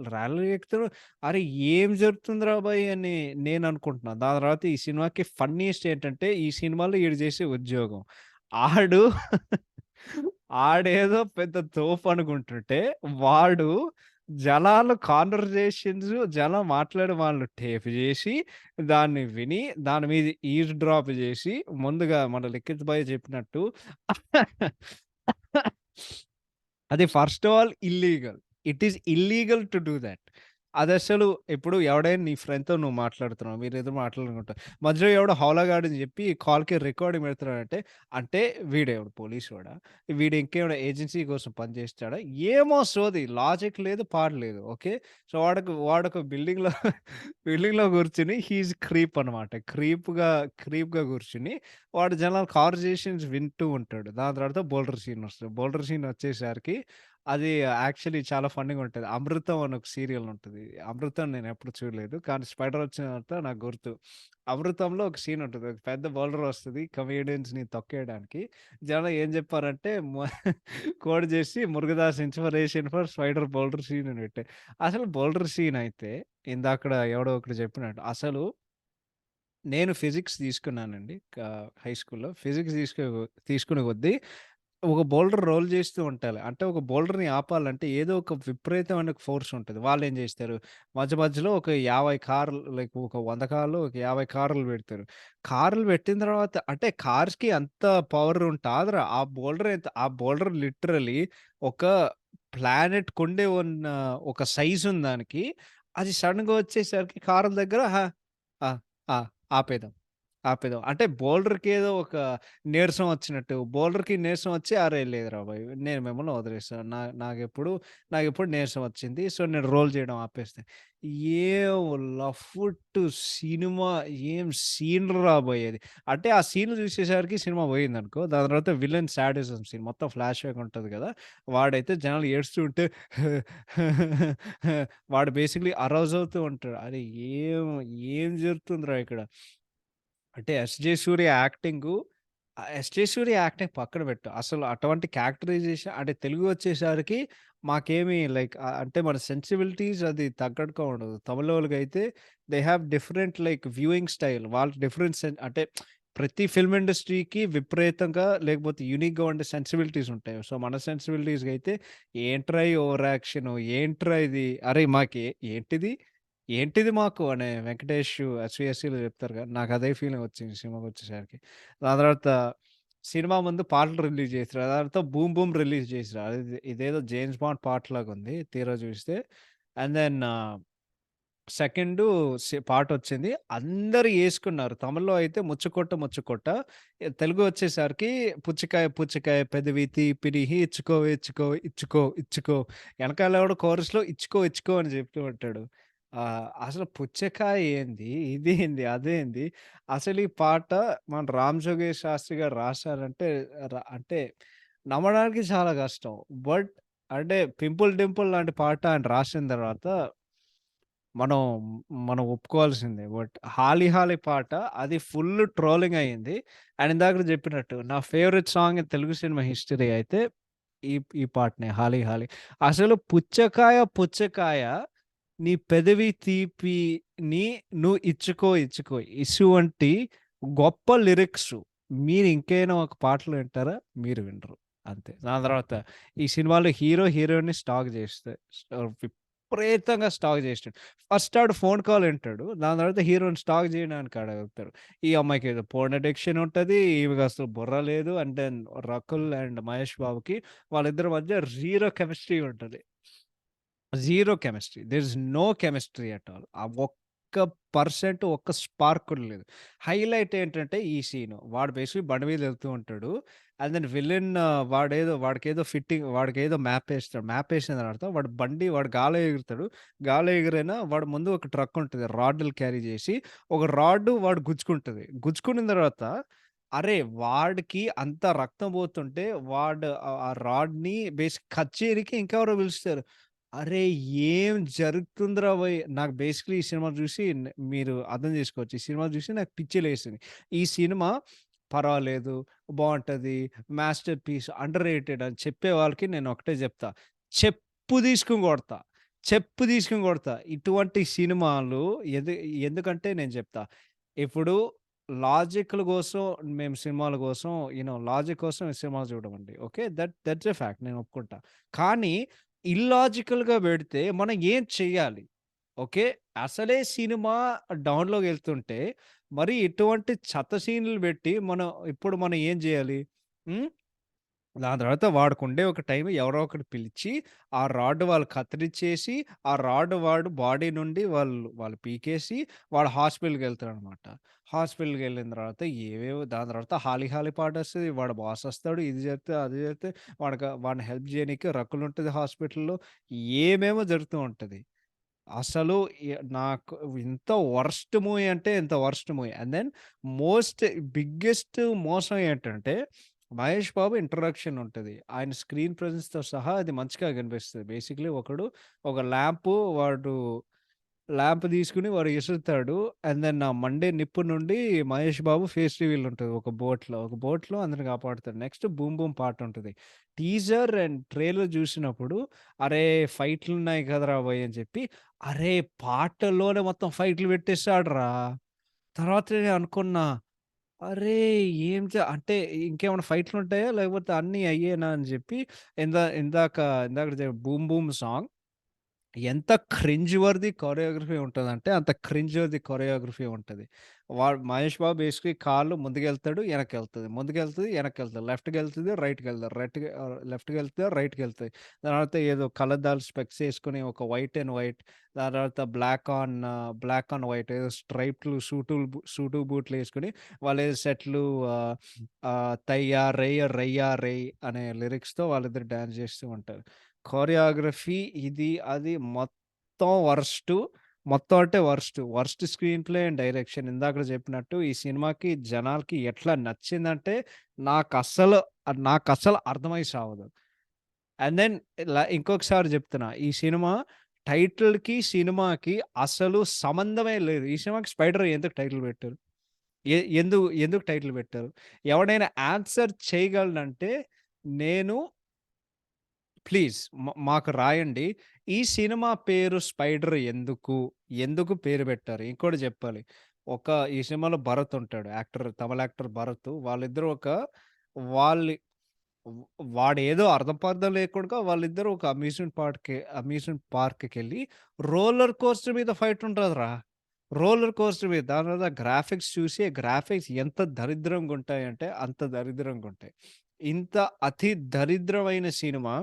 ర్యాలీలు ఎక్కుతున్నారు. అరే! ఏం జరుగుతుందిరా బాయ్! అని నేననుకుంటున్నా. దాని తర్వాత ఈ సినిమాకి ఫన్నీయెస్ట్ ఏంటంటే ఈ సినిమాలో ఈడు చేసే ఉద్యోగం. ఆడు ఆడేదో పెద్ద తోపనుకుంటుంటే వాడు జనం మాట్లాడే వాళ్ళు టేప్ జేసి, దాన్ని విని, దాని మీద ఈర్ డ్రాప్ జేసి, ముందుగా మన 'లిఖిత్ భాయ్' చెప్పినట్టు అది first of all illegal. It is illegal to do that. అదసలు ఇప్పుడు ఎవడైనా నీ ఫ్రెండ్‌తో నువ్వు మాట్లాడుతున్నావు. మీరేదో మాట్లాడుకుంటారు. మధ్యలో ఎవడో హౌలగాడని జెప్పి కాల్‌కి రికార్డింగ్ పెడుతున్నాడంటే, అంటే వీడెవడు పోలీసోడా? వీడు ఇంకేమైనా ఏజెన్సీ కోసం పనిచేస్తాడా? ఏమో సోది. లాజిక్ లేదు, పాడు లేదు. ఓకే. సో, వాడొక బిల్డింగ్‌లో కూర్చొని హి ఈస్ క్రీప్ అనమాట. క్రీప్‌గా కూర్చొని వాడు జనాల కాన్వర్జేషన్స్ వింటూ ఉంటాడు. దాని తర్వాత బోల్డర్ సీన్ వస్తది. బోల్డర్ సీన్ వచ్చేసరికి అది యాక్చువల్లీ చాలా ఫన్నీగా ఉంటది. 'అమృతం' అని ఒక సీరియల్ ఉంటది. 'అమృతం' నేనెప్పుడు చూడలేదు. కానీ 'స్పైడర్' వచ్చిన తర్వాత నాకు గుర్తు. 'అమృతంలో' ఒక సీన్ ఉంటది. ఒక పెద్ద బౌల్డర్ వస్తది కమెడియన్స్‌ని తొక్కేయడానికి. జనం ఏం చెప్పారంటే కోడ్ చేసి 'Murugadoss inspiration for Spyder boulder scene' అని పెట్టారు. అసలు బౌల్డర్ సీన్ అయితే ఇందాకడ ఎవడో ఒకడు చెప్పినట్టు అసలు నేను ఫిజిక్స్ తీసుకున్నానండి. హై స్కూల్‌లో. ఫిజిక్స్ తీసుకునే కొద్దీ ఒక బౌల్డర్ రోల్ చేస్తూ ఉండాలి. అంటే ఒక బౌల్డర్‌ని ఆపాలంటే ఏదో ఒక విపరీతమైన ఫోర్స్ ఉంటది. వాళ్ళేం చేస్తారు, మధ్యలో ఒక 50 కార్లు ఒక 100 కార్లు, ఒక 50 కార్లు పెడతారు. కార్లు పెట్టిన తర్వాత అంటే కార్స్‌కి అంత పవర్ ఉంటాదిరా! ఆ బౌల్డర్ లిటరల్లీ ఒక ప్లానెట్ కొండే ఉన్న ఒక సైజ్ ఉంది దానికి. అది సడెన్‌గా వచ్చేసరికి కార్ల దగ్గర ఆ! ఆ! ఆపేద్దాం. ఆపేదాం. అంటే బౌలర్‌కేదో ఒక నీరసం వచ్చినట్టు. బౌలర్‌కి నీరసం వచ్చి "అరే! లేదురా బాయ్ నేను మిమ్మల్ని వదిలేస్తాను. నాకెప్పుడు నీరసం వచ్చింది. సో, నేను రోల్ చేయడం ఆపేస్తా." ఏం లఫుట్టు సినిమా ఏం సీన్‌రా బాయ్ అది. అంటే ఆ సీన్‌లు చూసేసరికి సినిమా పోయిందనుకో. దాని తర్వాత విలన్ సాడిజం సీన్ మొత్తం ఫ్లాష్ బ్యాక్ ఉంటది కదా! వాడైతే జనాలు ఏడుస్తూ ఉంటే వాడు బేసిక్‌లీ అరౌజ్ అవుతూ ఉంటాడు. అరే! ఏం ఏం జరుగుతుందిరా ఇక్కడ? అంటే 'ఎస్.జే. సూర్య' యాక్టింగు 'ఎస్.జే. సూర్య' యాక్టింగ్ పక్కన పెట్టు. అసలు అటువంటి క్యారెక్టరైజేషన్ అంటే తెలుగు వచ్చేసరికి మాకేమి లైక్ అంటే మన సెన్సిబిలిటీస్ అది తగ్గట్టుగా ఉండదు. తమిళోళ్ళకైతే they have different like viewing style. వాళ్ళకి డిఫరెంట్ అంటే ప్రతి ఫిల్మ్ ఇండస్ట్రీకి విపరీతంగా లేకపోతే యూనిక్‌గా ఉండే సెన్సిబిలిటీస్ ఉంటాయి. సో, మన సెన్సిబిలిటీస్‌కైతే ఏంట్రా ఈ ఓవర్ యాక్షను? ఏంట్రా ఇది? అరేయ్! ఏంటిది? ఏంటిది మాకు అనే 'వెంకటేష్' ఎస్‌వి ఎస్‌సీలో చెప్తారుగా. నాకదే ఫీలింగ్ వచ్చింది సినిమాకొచ్చేసరికి. దాని తర్వాత సినిమా ముందు పాటలు రిలీజ్ చేసిర్రు. దాని తర్వాత 'బూమ్ బూమ్' రిలీజ్ చేసిర్రు. ఇదేదో 'జేమ్స్ బాండ్' పాటలాగుంది తీరా చూస్తే. అండ్ దెన్ సెకండు పాటొచ్చింది. అందరూ యేసుకున్నారు. తమిళ్‌లో అయితే 'ముచ్చకొట్ట ముచ్చకొట్ట' తెలుగు వచ్చేసరికి 'పుచ్చకాయ పుచ్చకాయ పెదవి తీపినిహి ఇచ్చుకోవే ఇచ్చుకోవే ఇచ్చుకో ఇచ్చుకో' ఎనకాల ఎవడో కోరస్‌లో ఇచ్చుకో ఇచ్చుకో అని చెప్తూ ఉంటాడు. అసలు పుచ్చకాయ ఏంది? ఇదేంది? అదేంది? అసలు ఈ పాట మన 'రామ్ జోగయ్య శాస్త్రి' గారు రాసారంటే అంటే నమ్మడానికి చాలా కష్టం. బట్ అంటే 'పింపుల్ డింపుల్' లాంటి పాట ఆయన రాసిన తర్వాత మనం, మనం ఒప్పుకోవాల్సిందే. బట్ 'హాలి హాలి' పాట అది ఫుల్ ట్రోలింగ్ అయింది. అండ్ ఇందాకడ చెప్పినట్టు నా favourite song in Telugu cinema history అయితే ఈ ఈ పాటనే 'హాలి హాలి.' అసలు పుచ్చకాయ పుచ్చకాయ నీ పెదవి తీపిని నువ్వు ఇచ్చుకో ఇచ్చుకో ఇసువంటి గొప్ప లిరిక్సు మీరు ఇంకేమైనా ఒక పాటలో వింటారా? మీరు వినరు. అంతే. దాని తర్వాత ఈ సినిమాలో హీరో, హీరోయిన్‌ని స్టాక్ చేస్తే విపరీతంగా స్టాక్ చేసిండు. ఫస్ట్ ఆడు ఫోన్ కాల్ ఇంటాడు. దాని తర్వాత హీరో‌ని స్టాక్ చేయడానికి అడుగుతాడు. ఈ అమ్మాయికేదో పోర్న్ అడిక్షన్ ఉంటది. ఈమెకి అసలు బుర్ర లేదు. And then Rakul and Mahesh బాబుకి వాళ్ళిద్దరి మధ్య జీరో కెమిస్ట్రీ ఉంటది. Zero chemistry. There is no chemistry at all. ఆ ఒక్క స్పార్క్ కూడా లేదు. హైలైట్ ఏంటంటే ఈ సీను. వాడు బేసిక్‌లీ బండి మీద వెళ్తూ ఉంటాడు. అండ్ దెన్ విలన్ వాడికేదో మ్యాప్ ఏస్తాడు. మ్యాప్ ఏసిన తర్వాత వాడు గాల్లో ఎగురుతాడు. గాల్లో ఎగిరైనా వాడు ముందు ఒక ట్రక్ ఉంటది. రాడ్‌లు క్యారీ చేసి ఒక రాడ్ వాడు గుచ్చుకుంటది. గుచ్చుకున్న తర్వాత అరే! వాడికి అంత రక్తం పోతుంటే ఆ రాడ్‌ని కట్ చేయనీకి ఇంకెవరో పిలుస్తారు. అరే! ఏం జరుగుతుందిరా భయ్! నాకు బేసికల్లీ ఈ సినిమా చూసి మీరు అర్థం చేసుకోవచ్చు. ఈ సినిమా చూసి నాకు పిచ్చి లేసింది. ఈ సినిమా పర్వాలేదు, బావుంటది, మాస్టర్ పీస్, అండర్ రేటెడ్ అని చెప్పే వాళ్ళకి నేను ఒకటే చెప్తా. చెప్పు తీసుకొని కొడతా. చెప్పు తీసుకొని కొడతా. ఇటువంటి సినిమాలు ఎందుకంటే నేను చెప్తా. ఇప్పుడు లాజిక్‌ల కోసం మేము సినిమాల కోసం లాజిక్ కోసం సినిమాలు చూడమండి. ఓకే. దట్స్ ఎ ఫ్యాక్ట్ నేను ఒప్పుకుంటా. కానీ ఇల్లాజికల్‌గా పెడితే మనం ఏం చెయ్యాలి? ఓకే. అసలే సినిమా డౌన్‌లోకెళ్తుంటే, మరి ఇటువంటి చెత్త సీన్‌లు పెట్టి ఇప్పుడు మనం ఏం జేయాలి? హ్మ్. దాని తర్వాత వాడికుండే ఒక టైం ఎవరో ఒకడిని పిలిచి, ఆ రాడ్ వాళ్ళు కత్తిరిచ్చేసి, ఆ రాడ్ వాడు బాడీ నుండి వాళ్ళు పీకేసి, వాడు హాస్పిటల్‌కెళ్తాడనమాట. హాస్పిటల్‌కెళ్ళిన తర్వాత ఏవేవో దాని తర్వాత 'హాలీ హాలీ' పాటొస్తది. వాడు బాసొస్తాడు. ఇది జేత్తే, అది జేత్తే వాడిని హెల్ప్ జేయనీకి రకులుంటది హాస్పిటల్‌లో. ఏమేమో జరుగుతూ ఉంటది. అసలు నాకు ఇంత వరస్ట్ మూవీ అంటే ఇంత worst movie. And then most biggest మోసం ఏంటంటే, మహేష్ బాబు ఇంట్రొడక్షన్ ఉంటది. ఆయన స్క్రీన్ ప్రెజెన్స్‌తో సహా అది మంచిగా కనిపిస్తది. బేసిక్‌లీ ఒక ల్యాంప్ తీసుకొని వాడు ఇసురుతాడు. అండ్ దెన్ ఆ మండే నిప్పు నుండి మహేష్ బాబు ఫేస్ రివీల్ ఉంటది. ఒక బోట్‌లో అందరిని కాపాడుతాడు. నెక్స్ట్ 'బూమ్ బూమ్' పార్ట్ ఉంటది. టీజర్ అండ్ ట్రైలర్ చూసినప్పుడు అరే! ఫైట్‌లున్నాయి కదరా భయ్! అని చెప్పి, అరే! పాటల్లోనే మొత్తం ఫైట్‌లు పెట్టేసాడురా! తర్వాత నేను అనుకున్నా, అరే! అంటే ఇంకేమైనా ఫైట్‌లుంటాయా? లేకపోతే అన్నీ అయ్యేనా అని చెప్పి ఇందాక 'బూమ్ బూమ్' సాంగ్ ఎంత క్రింజ్ వర్ది కొరియోగ్రఫీ ఉంటదంటే, అంత క్రింజ్ వర్ది కొరియోగ్రఫీ ఉంటది. మహేష్ బాబు బేసిక్‌లీ కాళ్ళు ముందుకెళ్తాడు, ఎనక్కెళ్తది. ముందుకెళ్తది, ఎనక్కెళ్తది. లెఫ్ట్‌కెళ్తది, రైట్‌కెళ్తది. లెఫ్ట్‌కెళ్తది, రైట్‌కెళ్తది. దాని తర్వాత ఏదో కళ్ళద్దాలు స్పెక్స్ ఏసుకొని ఒక వైట్ అండ్ వైట్, దాని తర్వాత బ్లాక్ ఆన్ వైట్ ఏదో స్ట్రైప్‌లు సూటు బూట్లేసుకొని వాళ్ళేదో సెట్లు ఆహ్, ఆహ్, 'తయ్యారయ్య రయ్యారేయ్' అనే లిరిక్స్‌తో వాళ్ళిద్దరు డాన్స్ చేస్తూ ఉంటారు. కొరియోగ్రఫీ ఇది, అది మొత్తం వరస్టు. మొత్తం అంటే worst. Worst screen play and direction. ఇందాకడ చెప్పినట్టు ఈ సినిమాకి జనాలకి ఎట్లా నచ్చిందంటే నాకస్సలు అర్థమై సావదు. అండ్ దెన్ ఇంకొకసారి చెప్తున్నా. ఈ సినిమా టైటిల్‌కి, సినిమాకి అసలు సంబంధమే లేదు. ఈ సినిమాకి 'స్పైడర్' ఎందుకు టైటిల్ పెట్టారు? ఎందుకు టైటిల్ పెట్టారు? ఎవడైనా ఆన్సర్ చేయగలడంటే నేను ప్లీజ్ మాకు రాయండి. ఈ సినిమా పేరు 'స్పైడర్' ఎందుకు? ఎందుకు పేరు పెట్టారు? ఇంకోటి జెప్పాలి. ఈ సినిమాలో భరత్ ఉంటాడు. తమిళ్ యాక్టర్ భరత్. వాళ్ళిద్దరూ వాళ్ళి వ్ వాడేదో అర్థం పర్థం లేకుండా వాళ్ళిద్దరూ ఒక అమ్యూజ్‌మెంట్ పార్క్‌కెళ్ళి రోలర్ కోస్టర్ మీద ఫైట్ ఉంటదిరా. రోలర్ కోస్టర్ మీద. దాని తర్వాత గ్రాఫిక్స్ చూసి గ్రాఫిక్స్ ఎంత దరిద్రంగుంటాయంటే అంత దరిద్రంగుంటాయి. ఇంత అతి దరిద్రమైన సినిమా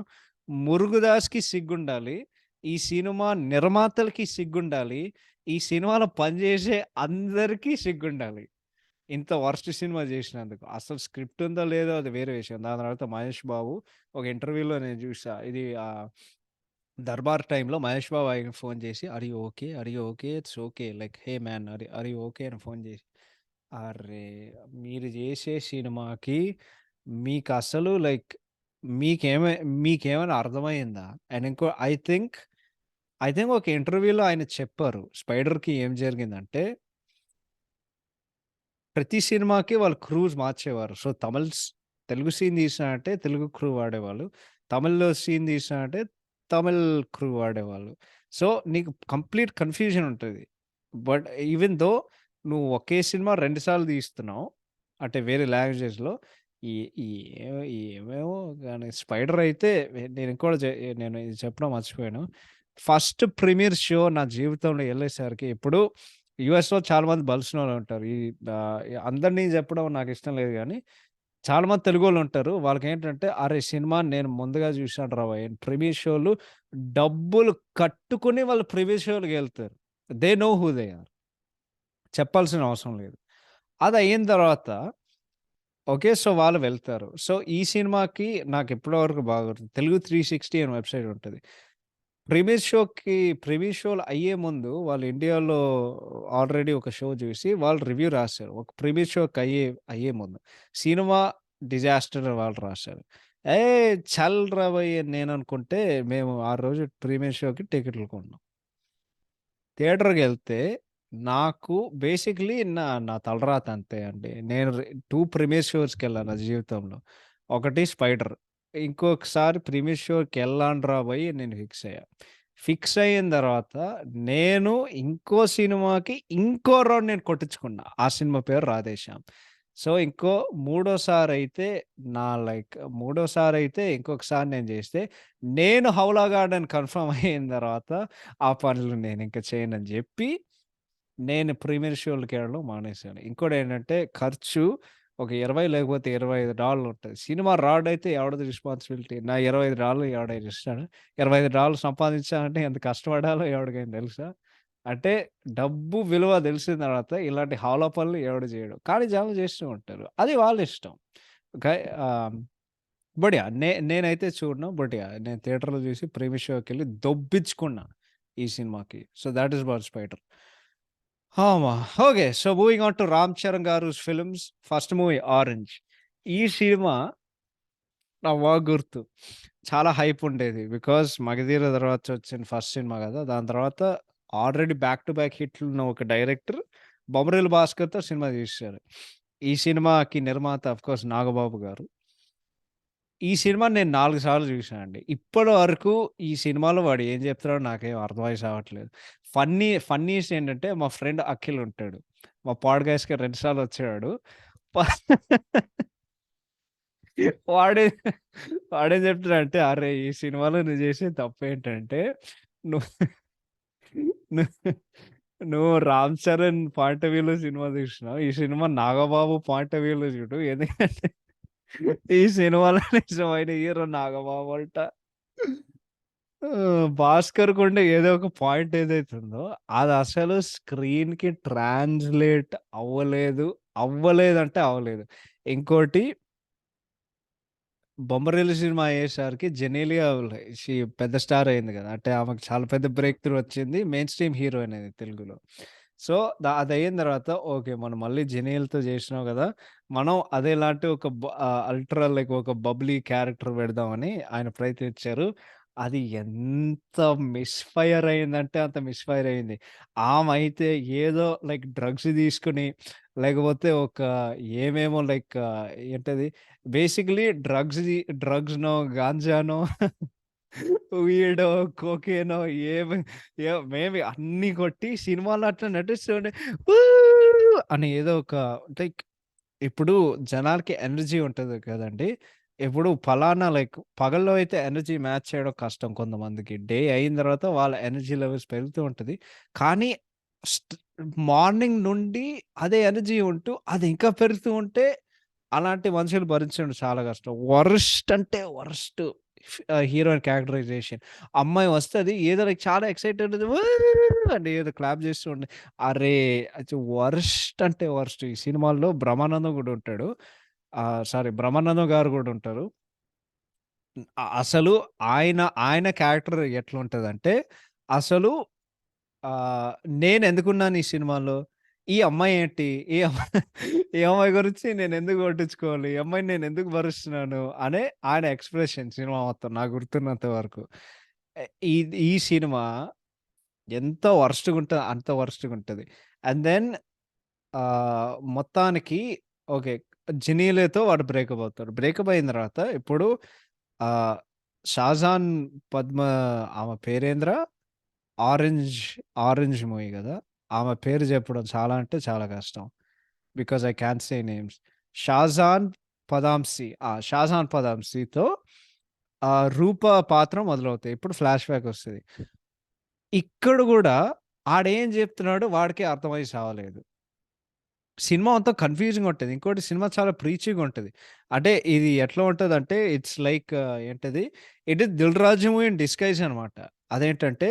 'మురుగదాస్‌కి' సిగ్గుండాలి. ఈ సినిమా నిర్మాతలకి సిగ్గుండాలి. ఈ సినిమాలో పనిచేసే అందరికీ సిగ్గుండాలి. ఇంత వరస్ట్ సినిమా జేసినందుకు. అసలు స్క్రిప్ట్ ఉందో లేదో అది వేరే విషయం. దాని తర్వాత మహేష్ బాబు ఒక ఇంటర్వ్యూలో నేను జూసా. ఇది 'దర్బార్' టైమ్‌లో మహేష్ బాబు ఆయనకి ఫోన్ చేసి "are you okay? Are you okay? It's okay. Like hey man are you okay?" అని ఫోన్ చేసి, అర్రే! మీరు జేసే సినిమాకి మీకసలు లైక్ మీకేమై మీకేమైనా అర్థమయిందా? అండ్ ఐ థింక్ ఒక ఇంటర్వ్యూలో ఆయన చెప్పారు. 'స్పైడర్‌కి' ఏం జరిగిందంటే ప్రతి సినిమాకి వాళ్ళు క్రూస్ మార్చేవారు. సో, తెలుగు సీన్ తీసినారంటే తెలుగు క్రూ వాడేవాళ్ళు. తమిళ్‌లో సీన్ తీసినారంటే తమిళ్ క్రూ వాడేవాళ్ళు. సో, నీకు కంప్లీట్ కన్‌ఫ్యూజన్ ఉంటది. బట్ ఈవెన్ థో నువ్వు ఒకే సినిమా 2 సార్లు తీస్తున్నావు. అంటే వేరే లాంగ్వేజెస్‌లో ఈ ఈ ఏమేమో గాని 'స్పైడర్' అయితే నేను ఇంకోటి నేను ఇది చెప్పడం మర్చిపోయాను. ఫస్ట్ ప్రీమియర్ షో నా జీవితంలో ఎళ్ళేసరికి ఇప్పుడు యూఎస్‌లో చాలామంది బలిసినోళ్ళుంటారు. అందరిని చెప్పడం నాకిష్టం లేదు గానీ, చాలామంది తెలుగోళ్ళుంటారు. వాళ్ళకేంటంటే, అరే! సినిమా నేను ముందుగా చూశానురా భయ్! ప్రీమియర్ షోలు డబ్బులు కట్టుకొని వాళ్ళు ప్రీమియర్ షోలకెళ్తారు. They know who they are. చెప్పాల్సిన అవసరం లేదు. అదయిన తర్వాత ఓకే. సో, వాళ్ళు వెళ్తారు. సో, ఈ సినిమాకి నాకిప్పటి వరకు బాగా గుర్తుంది. తెలుగు 360 అని వెబ్‌సైట్ ఉంటది. ప్రీవియస్ షోలు అయ్యే ముందు వాళ్ళు ఇండియాలో ఆల్రెడీ ఒక షో చూసి వాళ్ళు రివ్యూ రాసారు. ఒక ప్రీవియస్ షోకి అయ్యే ముందు. సినిమా డిజాస్టర్ అని వాళ్ళు రాసారు. చల్‌రా భయ్! అని నేననుకుంటే మేము ఆ రోజు ప్రీమియర్ షోకి టికెట్లు కొన్నాం. థియేటర్‌కెళ్తే నాకు బేసిక్‌లీ నా తలరాత అంతే అండి. నేను 2 ప్రీమియర్ షోస్‌కెళ్ళా నా జీవితంలో. ఒకటి 'స్పైడర్'. ఇంకొకసారి ప్రీమియర్ షోకెళ్ళనురా భయ్! నేను ఫిక్స్ అయ్యా. ఫిక్స్ అయిన తర్వాత నేను ఇంకో సినిమాకి ఇంకో రౌండ్ నేను కొట్టించుకున్నా. ఆ సినిమా పేరు 'రాధేశ్యామ్.' సో, మూడోసారైతే మూడోసారైతే ఇంకొకసారి నేను చేస్తే నేను 'హౌలా గార్డెన్' కన్ఫర్మ్ అయిన తర్వాత ఆ పనులు నేనింక చేయనని జెప్పి, నేను ప్రీమియర్ షోలకెళ్ళడం మానేశాను. ఇంకోటేంటంటే ఖర్చు ఒక 20 లేకపోతే $25 ఉంటది. సినిమా రాడయితే ఎవడిది రెస్పాన్సిబిలిటీ? నా $25 ఎవడైనా ఇస్తాడా? $25 సంపాదించాలంటే ఎంత కష్టపడాలో ఎవడికైనా తెలుసా? అంటే డబ్బు విలువ తెలిసిన తర్వాత ఇలాంటి హావలా పనులు ఎవడు జేయడు. కానీ జనం చేస్తూ ఉంటారు. అది వాళ్ళ ఇష్టం. ఓకే. ఆహ్, బట్ యాహ్! నేనైతే చూడను. But yeah! నేను థియేటర్‌లో చూసి ప్రీమియర్ షోకెళ్ళి దొబ్బించుకున్నా ఈ సినిమాకి. So, that is about 'Spyder'. ఆమా! Okay. So, moving on to 'Ram Charan' గారుస్ ఫిల్మ్స్ ఫస్ట్ మూవీ 'ఆరెంజ్.' ఈ సినిమా నాకు బాగా గుర్తు. చాలా హైప్ ఉండేది. బికాజ్ 'మగధీర' తర్వాత వచ్చిన ఫస్ట్ సినిమా గదా! దాని తర్వాత ఆల్రెడీ బ్యాక్ టు బ్యాక్ హిట్లున్న ఒక డైరెక్టర్ 'బొమ్మరిల్లు భాస్కర్‌తో' సినిమా తీశారు. ఈ సినిమాకి నిర్మాత ఆఫ్‌కోర్స్ నాగబాబు గారు. ఈ సినిమాని నేను 4 సార్లు చూశానండి. ఇప్పటి వరకు ఈ సినిమాలో వాడు ఏం చెప్తున్నాడో నాకేం అర్థమై సావట్లేదు. ఫన్నీస్ట్ ఏంటంటే మా ఫ్రెండ్ అఖిల్ ఉంటాడు. మా పాడ్‌కాస్ట్‌కి 2 సార్లు వచ్చాడు. ప వాడే వాడేం చెప్తున్నాడంటే, "అరేయ్! ఈ సినిమాలో నువ్వు చేసే తప్పేంటంటే, నువ్వు నువ్వు నువ్వు 'రామ్ చరణ్' పాయింట్ ఆఫ్ వ్యూలో సినిమా చూసినావు. ఈ సినిమా నాగబాబు పాయింట్ ఆఫ్ వ్యూలో చూడు. ఎందుకంటే ఈ సినిమాలో నిజమైన హీరో నాగబాబు అంట. 'భాస్కర్‌కుండే' ఏదో ఒక పాయింట్ ఏదైతే ఉందో, అది అసలు స్క్రీన్‌కి ట్రాన్స్‌లేట్ అవ్వలేదు. అవ్వలేదంటే అవ్వలేదు. ఇంకోటి 'బొమ్మరిల్లు' సినిమా అయ్యేసరికి జెనీలియా పెద్ద స్టార్ అయింది గదా! అంటే ఆమెకు చాలా పెద్ద బ్రేక్ త్రూ వచ్చింది. మెయిన్ స్ట్రీమ్ హీరోయిన్ అది తెలుగులో. సో, అదయిన తర్వాత ఓకే. మనం మళ్ళీ జెనీలియాతో చేసినావు గదా! మనం అదేలాంటి ఒక అల్ట్రా లైక్ ఒక బబ్లీ క్యారెక్టర్ పెడదామని ఆయన ప్రయత్నించారు. అది ఎంత మిస్‌ఫైర్ అయిందంటే అంత మిస్‌ఫైర్ అయింది. ఆమైతే ఏదో లైక్ డ్రగ్స్ తీసుకొని లేకపోతే ఒక ఏమేమో లైక్ ఏంటది బేసికల్లీ డ్రగ్స్‌నో, గాంజానో, వీడో, కోకేనో మేబీ అన్నీ కొట్టి సినిమాలో అట్లా నటిస్తుంటే "ఊ" అని ఏదో ఒక లైక్ ఇప్పుడు జనాలకి ఎనర్జీ ఉంటది కదండీ! ఇప్పుడు పలానా లైక్ పగల్లో అయితే ఎనర్జీ మ్యాచ్ చేయడం కష్టం కొంతమందికి. డే అయిన తర్వాత వాళ్ళ ఎనర్జీ లెవెల్స్ పెరుగుతూ ఉంటది. కానీ స్ట్ మార్నింగ్ నుండి అదే ఎనర్జీ ఉంటూ అది ఇంకా పెరుగుతూ ఉంటే అలాంటి మనుషులు భరించడం చాలా కష్టం. వరస్ట్ అంటే వరస్ట్ హీరోయిన్ క్యారెక్టరైజేషన్. అమ్మాయి వస్తది ఏదో లైక్ చాలా ఎక్సైటెడ్ అని ఏదో క్లాప్ చేస్తూ ఉండే. అరే! వరస్ట్ అంటే వరస్ట్. ఈ సినిమాల్లో బ్రహ్మానందం గూడా ఉంటాడు. సారీ బ్రహ్మానందం గారు గూడా ఉంటారు. అసలు ఆయన క్యారెక్టర్ ఎట్లుంటదంటే అసలు ఆహ్, నేనెందుకున్నాను ఈ సినిమాలో? ఈ అమ్మాయి ఏంటి? ఈ అమ్మాయి గురించి నేనెందుకు పట్టించుకోవాలి? ఈ అమ్మాయిని నేనెందుకు భరిస్తున్నాను? అనే ఆయన ఎక్స్‌ప్రెషన్ సినిమా మొత్తం నాకు గుర్తున్నంత వరకు. ఎ ఈ సినిమా ఎంత వరస్ట్‌గుంటదో అంత వరస్ట్‌గుంటది. అండ్ దెన్ మొత్తానికి ఓకే. జెనీలియాతో వాడు బ్రేకప్ అవుతాడు. బ్రేకప్ అయిన తర్వాత ఇప్పుడు ఆహ్, 'షాజాన్ పద్మ' ఆమె పేరేందిరా? ఆరెంజ్, ఆరెంజ్ మూవీ గదా! ఆమె పేరు జెప్పడం చాలా అంటే చాలా కష్టం. Because I can't say names. 'Shazahn Padamsee' 'Shazahn పదాంసి'తో 'రూప' పాత్ర మొదలవుతాయి. ఇప్పుడు ఫ్లాష్ బ్యాక్ ఒస్తది. ఇక్కడ గూడా ఆడేం జెప్తున్నాడో వాడికే అర్థమై సావలేదు. సినిమా అంతా కన్‌ఫ్యూజింగ్‌గా ఉంటది. ఇంకోటి సినిమా చాలా ప్రీచీగా ఉంటది. అంటే ఇది ఎట్లా ఉంటదంటే ఇట్స్ లైక్ ఏంటది? It is 'Dil Raju' movie in disguise అనమాట. అదేంటంటే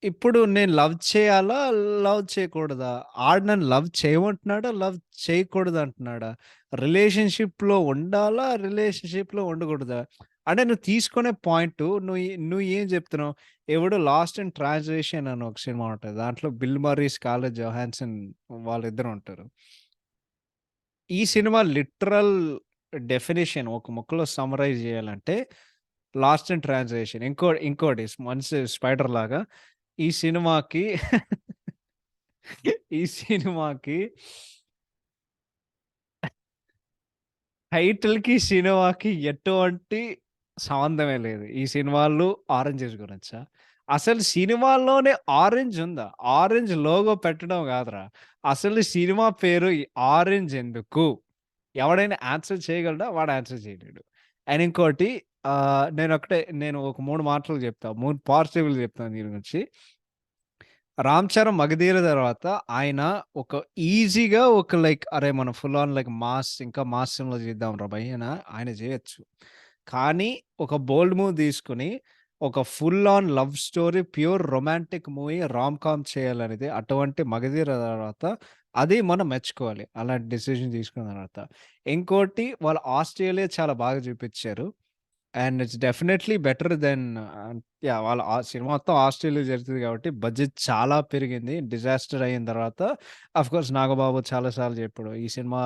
ఇప్పుడు నేను లవ్ చేయాలా? లవ్ చేయకూడదా? ఆడు నన్ను లవ్ చేయమంటున్నాడా? లవ్ చేయకూడదంటున్నాడా? రిలేషన్‌షిప్‌లో ఉండాలా? రిలేషన్‌షిప్‌లో ఉండకూడదా? అంటే నువ్వు తీసుకునే పాయింటు నువ్వు ఏం చెప్తున్నావు? ఎవడో 'లాస్ట్ ఇన్ ట్రాన్స్‌లేషన్' అని ఒక సినిమా ఉంటది. దాంట్లో 'బిల్ మర్రీ, స్కార్లెట్ జోహాన్సన్' వాళ్ళిద్దరు ఉంటారు. ఈ సినిమా లిటరల్ డెఫినిషన్ ఒక ముక్కలో సమ్మరైజ్ చేయాలంటే 'లాస్ట్ ఇన్ ట్రాన్స్‌లేషన్' ఇంకోటి మనిషి స్పైడర్ లాగా ఈ సినిమాకి ఈ సినిమాకి టైటిల్‌కి, సినిమాకి ఎటువంటి సంబంధమే లేదు. ఈ సినిమాలు ఆరెంజెస్ గురించా? అసలు సినిమాల్లోనే ఆరెంజ్ ఉందా? ఆరెంజ్ లోగో పెట్టడం గాదురా! అసలు సినిమా పేరు ఆరెంజ్ ఎందుకు? ఎవడైనా ఆన్సర్ చేయగలడా? వాడు ఆన్సర్ చేయలేడు. అండ్ ఇంకోటి నేను ఒక 3 మాటలు చెప్తా. 3 పాజిటివ్‌లు చెప్తాను దీని గురించి. 'రామ్ చరణ్' 'మగధీర' తర్వాత ఆయన ఒక ఈజీగా ఒక లైక్ అరే! మనం ఫుల్ ఆన్ లైక్ మాస్ ఇంకా మాస్ సినిమా చేద్దాంరా భయ్ అని ఆయన చేయొచ్చు. కానీ ఒక బోల్డ్ మూవ్ తీసుకొని ఒక full on love story pure romantic movie rom com చేయాలనేది అటువంటి 'మగధీర' తర్వాత అది మనం మెచ్చుకోవాలి. అలాంటి డెసిషన్ తీసుకున్న తర్వాత. ఇంకోటి వాళ్ళు ఆస్ట్రేలియా చాలా బాగా చూపిచ్చారు. And it's definitely better than yeah! వాళ్ళ సినిమా మొత్తం ఆస్ట్రేలియా జరుగుతది కాబట్టి బడ్జెట్ చాలా పెరిగింది. డిజాస్టర్ అయిన తర్వాత ఆఫ్‌కోర్స్ నాగబాబు చాలా సార్లు చెప్పాడు. ఈ సినిమా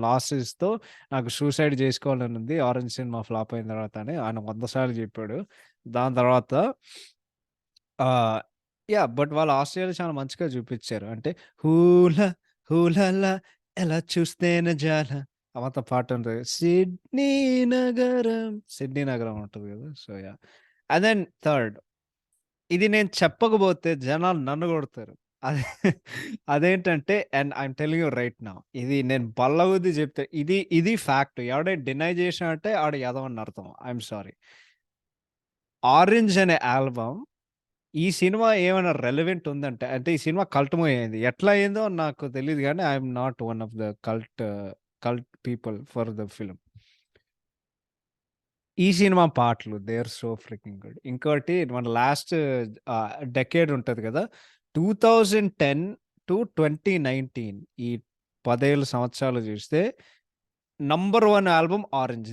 లాసెస్‌తో నాకు సూసైడ్ చేసుకోవాలని ఉంది. 'ఆరెంజ్' సినిమా ఫ్లాప్ అయిన తర్వాత అని ఆయన 100 సార్లు చెప్పాడు. దాని తర్వాత ఆహ్, యాహ్! బట్ వాళ్ళు ఆస్ట్రేలియా చాలా మంచిగా చూపిచ్చారు. అంటే హూలా హూలాలా ఎలా చూస్తేనే జాల ఆ మొత్తం పాటుంటది. సిడ్నీ నగరం ఉంటది గదా! So, yeah! And then third ఇది నేను చెప్పకపోతే జనాలు నన్ను కొడతారు. అదే అదేంటంటే and I'm telling you right now ఇది నేను బల్లగుద్ది చెప్తే ఇది ఫ్యాక్ట్. ఎవడైనా డినై చేసినాడంటే ఆడు ఎదవ అని అర్థం. I'm sorry. 'ఆరెంజ్' అనే ఆల్బమ్ ఈ సినిమా ఏమైనా రెలెవెంట్ ఉందంటే అంటే ఈ సినిమా కల్ట్ మూవీ అయింది. ఎట్లా అయిందో నాకు తెలీదు గానీ I am not one of the cult people for the film. ఈ సినిమా పాటలు they are so freaking good. ఇంకోటి మన లాస్ట్ డెకేడ్ ఉంటది గదా! 2010-2019 ఈ 10 సంవత్సరాలు జూస్తే నంబర్ 1 ఆల్బమ్ 'ఆరెంజ్'.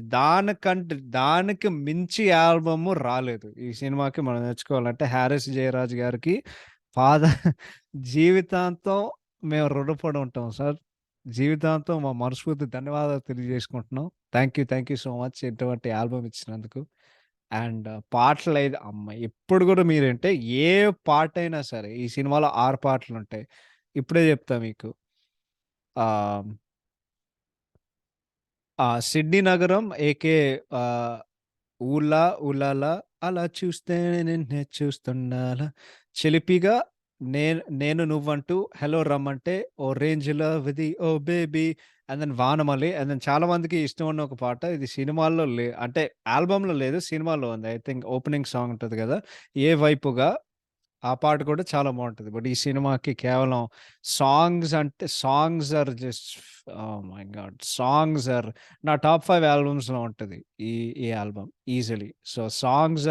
దానికి మించి ఆల్బమ్ రాలేదు. ఈ సినిమాకి మనం నేర్చుకోవాలంటే 'హారిస్ జయరాజ్' గారికి పాద జీవితాంతం మేము రుణపడి ఉంటాం సార్. జీవితాంతం మా మనస్ఫూర్తి ధన్యవాదాలు తెలియజేసుకుంటున్నాం. థాంక్ యూ సో మచ్ ఇటువంటి ఆల్బమ్ ఇచ్చినందుకు. అండ్ పాటలైతే అమ్మ! ఇప్పుడు గూడా మీరంటే ఏ పాటైనా సరే ఈ సినిమాలో 6 పాటలుంటాయి. ఇప్పుడే జెప్తా మీకు. ఆహ్ 'సిడ్నీ నగరం' ఏకే ఆహ్, 'ఊలా ఊలాలా అలా చూస్తేనే నిన్నే చూస్తుండాలా', 'చిలిపిగా', 'నేను నువ్వంటూ', 'హలో రమ్మంటే', 'ఓ రేంజ్ లవ్‌ది oh baby' and then 'Vanamalli' and then చాలా మందికి ఇష్టం ఉన్న ఒక పాట ఇది సినిమాల్లో అంటే ఆల్బమ్‌లో లేదు సినిమాలో ఉంది. ఐ థింక్ ఓపెనింగ్ సాంగ్ ఉంటది గదా! 'ఏ వైపుగా' ఆ పాట కూడా చాలా బావుంటది. బట్ ఈ సినిమాకి కేవలం songs are just oh my god! Songs are నా టాప్ 5 ఆల్బమ్స్‌లో ఉంటది. ఈ ఈ album easily. So songs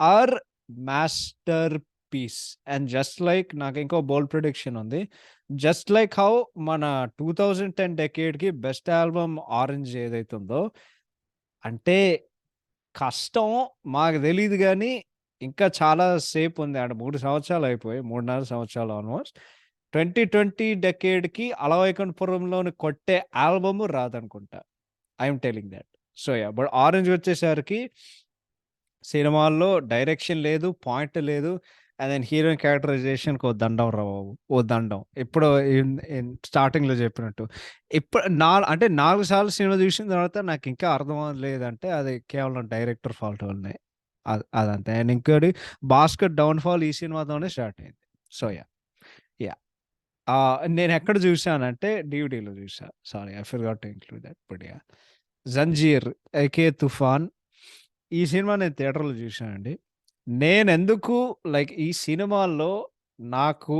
are masterpiece. And just like నాకు ఇంకో బోల్డ్ ప్రిడిక్షన్ ఉంది. జస్ట్ లైక్ హౌ మన 2010 డెకేడ్‌కి బెస్ట్ ఆల్బమ్ 'ఆరెంజ్' ఏదైతే ఉందో అంటే కష్టం మాకు తెలీదు గానీ, ఇంకా చాలా సేపుంది. అంటే 3 సంవత్సరాలయిపోయాయి. 3:30 సంవత్సరాలు ఆల్‌మోస్ట్. 2020 డెకేడ్‌కి 'అలవైకుంఠపురంలోని' కొట్టే ఆల్బమ్ రాదనుకుంటా. I am telling that. So, yeah! But 'Orange' వచ్చేసరికి సినిమాల్లో డైరెక్షన్ లేదు, పాయింట్ లేదు. అండ్ దెన్ హీరోయిన్ క్యారెక్టరైజేషన్‌కి ఓ దండం రా బాబు. ఓ దండం. ఎప్పుడో ఇన్ ఇన్ స్టార్టింగ్‌లో చెప్పినట్టు. అంటే 4 సార్లు సినిమా చూసిన తర్వాత నాకింకా అర్థం అవ్వలేదంటే అది కేవలం డైరెక్టర్ ఫాల్ట్ వల్లనే. అదంతే. అండ్ ఇంకోటి 'భాస్కర్' డౌన్‌ఫాల్ ఈ సినిమాతోనే స్టార్ట్ అయింది. So, yeah! యాహ్! నేనెక్కడ చూసానంటే డీవీడీలో చూసా. Sorry I forgot to include that. But yeah! 'Zanjeer' AK 'తుఫాన్' ఈ సినిమా నేను థియేటర్‌లో చూసానండి. నేనెందుకు లైక్ ఈ సినిమాల్లో నాకు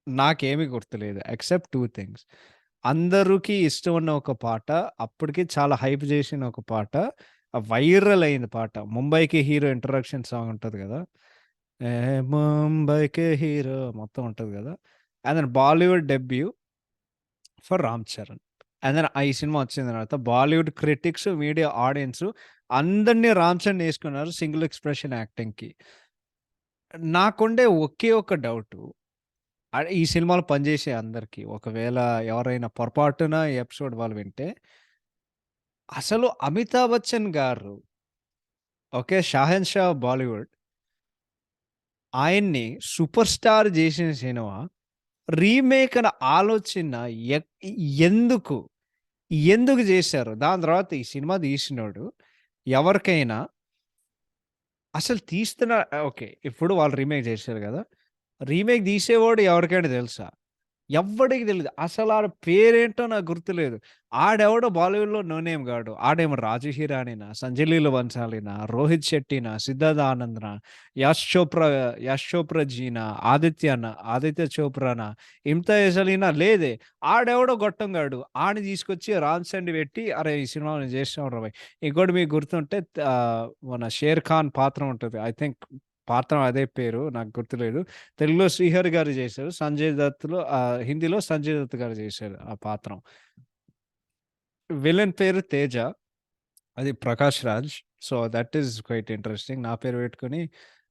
నాకేమి గుర్తులేదు. Except 2 things. అందరికి ఇష్టమున్న ఒక పాట, అప్పటికి చాలా హైప్ చేసిన ఒక పాట, వైరల్ అయింది పాట. 'ముంబైకి హీరో' ఇంట్రడక్షన్ సాంగ్ ఉంటది గదా! ఏ ముంబైకే హీరో మొత్తం ఉంటది గదా! And then Bollywood debut for 'Ram Charan.' And then ఈ సినిమా వచ్చిన తర్వాత బాలీవుడ్ క్రిటిక్స్, మీడియా ఆడియన్స్ అందరిని 'రామ్ చరణ్' యేసుకున్నారు సింగిల్ ఎక్స్‌ప్రెషన్ యాక్టింగ్‌కి. నాకుండే ఒకే ఒక డౌటు ఈ సినిమాలో పనిచేసే అందరికి. ఒకవేళ ఎవరైనా పొరపాటున ఈ ఎపిసోడ్ వాళ్ళు వింటే, అసలు అమితాబ్ బచ్చన్ గారు ఓకే. 'షాహెన్‌షా' బాలీవుడ్. ఆయన్ని సూపర్ స్టార్ జేసిన సినిమా రీమేక్ అనే ఆలోచన ఎక్ ఎందుకు? ఎందుకు జేశారు? దాని తర్వాత ఈ సినిమా తీసినోడు ఎవరికైనా అసలు తీస్తున్న ఓకే. ఇప్పుడు వాళ్ళు రీమేక్ జేశారు గదా! రీమేక్ తీసేవాడు ఎవరికైనా తెలుసా? ఎవ్వడికి తెలీదు. అసలాడ పేరేంటో నాకు గుర్తులేదు. ఆడెవడో బాలీవుడ్‌లో నో నేమ్ గాడు. ఆడేమో 'రాజు హిరానీనా, సంజయ్ లీల బన్సాలీనా, రోహిత్ శెట్టినా, సిద్ధార్థ్ ఆనంద్‌నా, యష్ చోప్రా జీనా, ఆదిత్య చోప్రానా, ఇమ్తియాజ్ అలీనా లేదే. ఆడెవడో గొట్టంగాడు. ఆడిని తీసుకొచ్చి రామ్ చరణ్‌ని పెట్టి అరే! ఈ సినిమా నేను చేసినాంరా భయ్. ఇంకోటి మీకు గుర్తుంటే మన 'షేర్ ఖాన్' పాత్ర ఉంటది. ఐ థింక్ పాత్ర అదే పేరు నాకు గుర్తులేదు. తెలుగులో 'శ్రీహరి' గారు చేశారు. హిందీలో 'సంజయ్ దత్' గారు చేశారు ఆ పాత్ర. విలన్ పేరు 'తేజ'. అది 'Prakash Raj.' So, that is quite interesting. నా పేరు పెట్టుకొని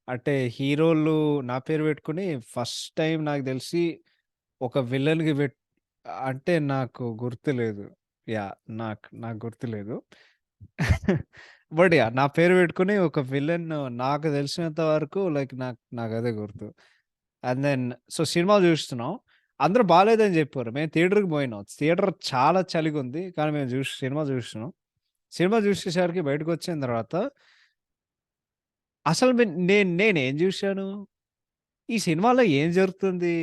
అంటే హీరోలు నా పేరు పెట్టుకొని ఫస్ట్ టైమ్ నాకు తెలిసి ఒక విలన్‌కి అంటే నాకు గుర్తులేదు. యాహ్! నాకు గుర్తులేదు. But yeah! నా పేరు పెట్టుకొని ఒక విలన్ నాకు తెలిసినంత వరకు లైక్ నాకదే గుర్తు. అండ్ దెన్ సో, సినిమా జూస్తున్నాం. అందరూ బాలేదని జెప్పారు. మేము థియేటర్‌కి బోయినాం. థియేటర్ చాలా చలిగుంది. కానీ మేము సినిమా జూస్తున్నాం. సినిమా జూసేసరికి బయటకొచ్చిన తర్వాత అసలు నేనేం జూశాను? ఈ సినిమాలో ఏం జరుగుతుంది?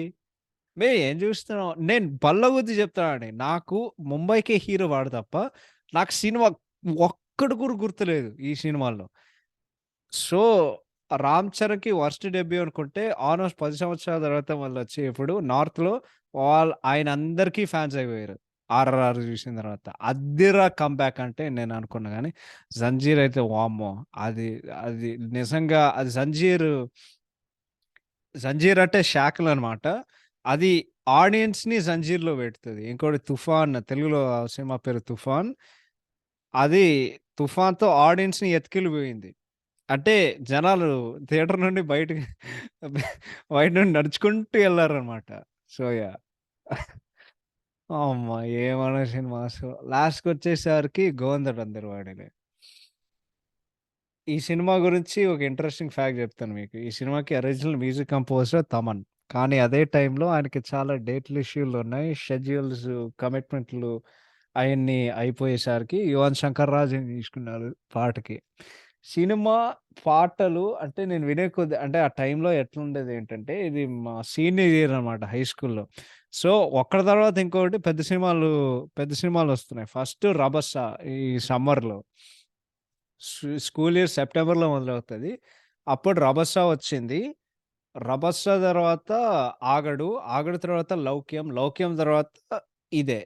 మేము ఏం జూస్తున్నాం? నేను బల్లగుద్ది జెప్తానండి. నాకు 'ముంబైకే హీరో' వాడు తప్ప నాకు సినిమా ఒక్కటి కూడా గుర్తులేదు ఈ సినిమాలో. సో రామ్ చరణ్‌కి వర్స్ట్ డెబ్యూ అనుకుంటే ఆల్‌మోస్ట్ 10 సంవత్సరాల తర్వాత మళ్ళొచ్చి ఇప్పుడు నార్త్‌లో ఆయనందరికీ ఫాన్స్ అయిపోయారు. 'ఆర్ఆర్ఆర్' చూసిన తర్వాత. అద్దిరా కమ్‌బ్యాక్ అంటే నేను అనుకున్నా గానీ 'జంజీర్' అయితే వామ్మో! అది అది నిజంగా అది 'జంజీర్' అంటే షాకిలనమాట. అది ఆడియన్స్‌ని 'జంజీర్‌లో' పెడుతది. ఇంకోటి 'తుఫాన్' తెలుగులో ఆ సినిమా పేరు 'తుఫాన్.' అది 'తుఫాన్‌తో' ఆడియన్స్‌ని ఎత్తుకెళ్ళిపోయింది. అంటే జనాలు థియేటర్ నుండి బయటకి బయట నుండి నడుచుకుంటూ ఎళ్లారనమాట. So, yeah! అమ్మ! ఏమన్నా సినిమాస్. లాస్ట్‌కొచ్చేసరికి 'గోవింద రందరవాడినే.' ఈ సినిమా గురించి ఒక ఇంట్రెస్టింగ్ ఫ్యాక్ట్ చెప్తాను మీకు. ఈ సినిమాకి ఒరిజినల్ మ్యూజిక్ కంపోజర్ తమన్. కానీ అదే టైంలో ఆయనకి చాలా డేట్‌ల ఇష్యూలున్నాయి. షెడ్యూల్స్, కమిట్మెంట్‌లు అయన్నీ అయిపోయేసరికి యువన్ శంకర్ రాజాని తీసుకున్నారు పాటకి. సినిమా పాటలు అంటే నేను వినే కొద్దీ అంటే ఆ టైంలో ఎట్లుండేదేంటంటే ఇది మా సీనియర్ ఇయర్ అనమాట హై స్కూల్‌లో. సో, ఒకటి తర్వాత ఇంకొకటి పెద్ద సినిమాలొస్తున్నాయి. ఫస్ట్ 'రభస' ఈ సమ్మర్‌లో. స్కూల్ ఇయర్ సెప్టెంబర్‌లో మొదలవుతది. అప్పుడు 'రభస' వచ్చింది. 'రభస' తర్వాత 'ఆగడు', 'ఆగడు' తర్వాత 'లౌక్యం', 'లౌక్యం' తర్వాత ఇదే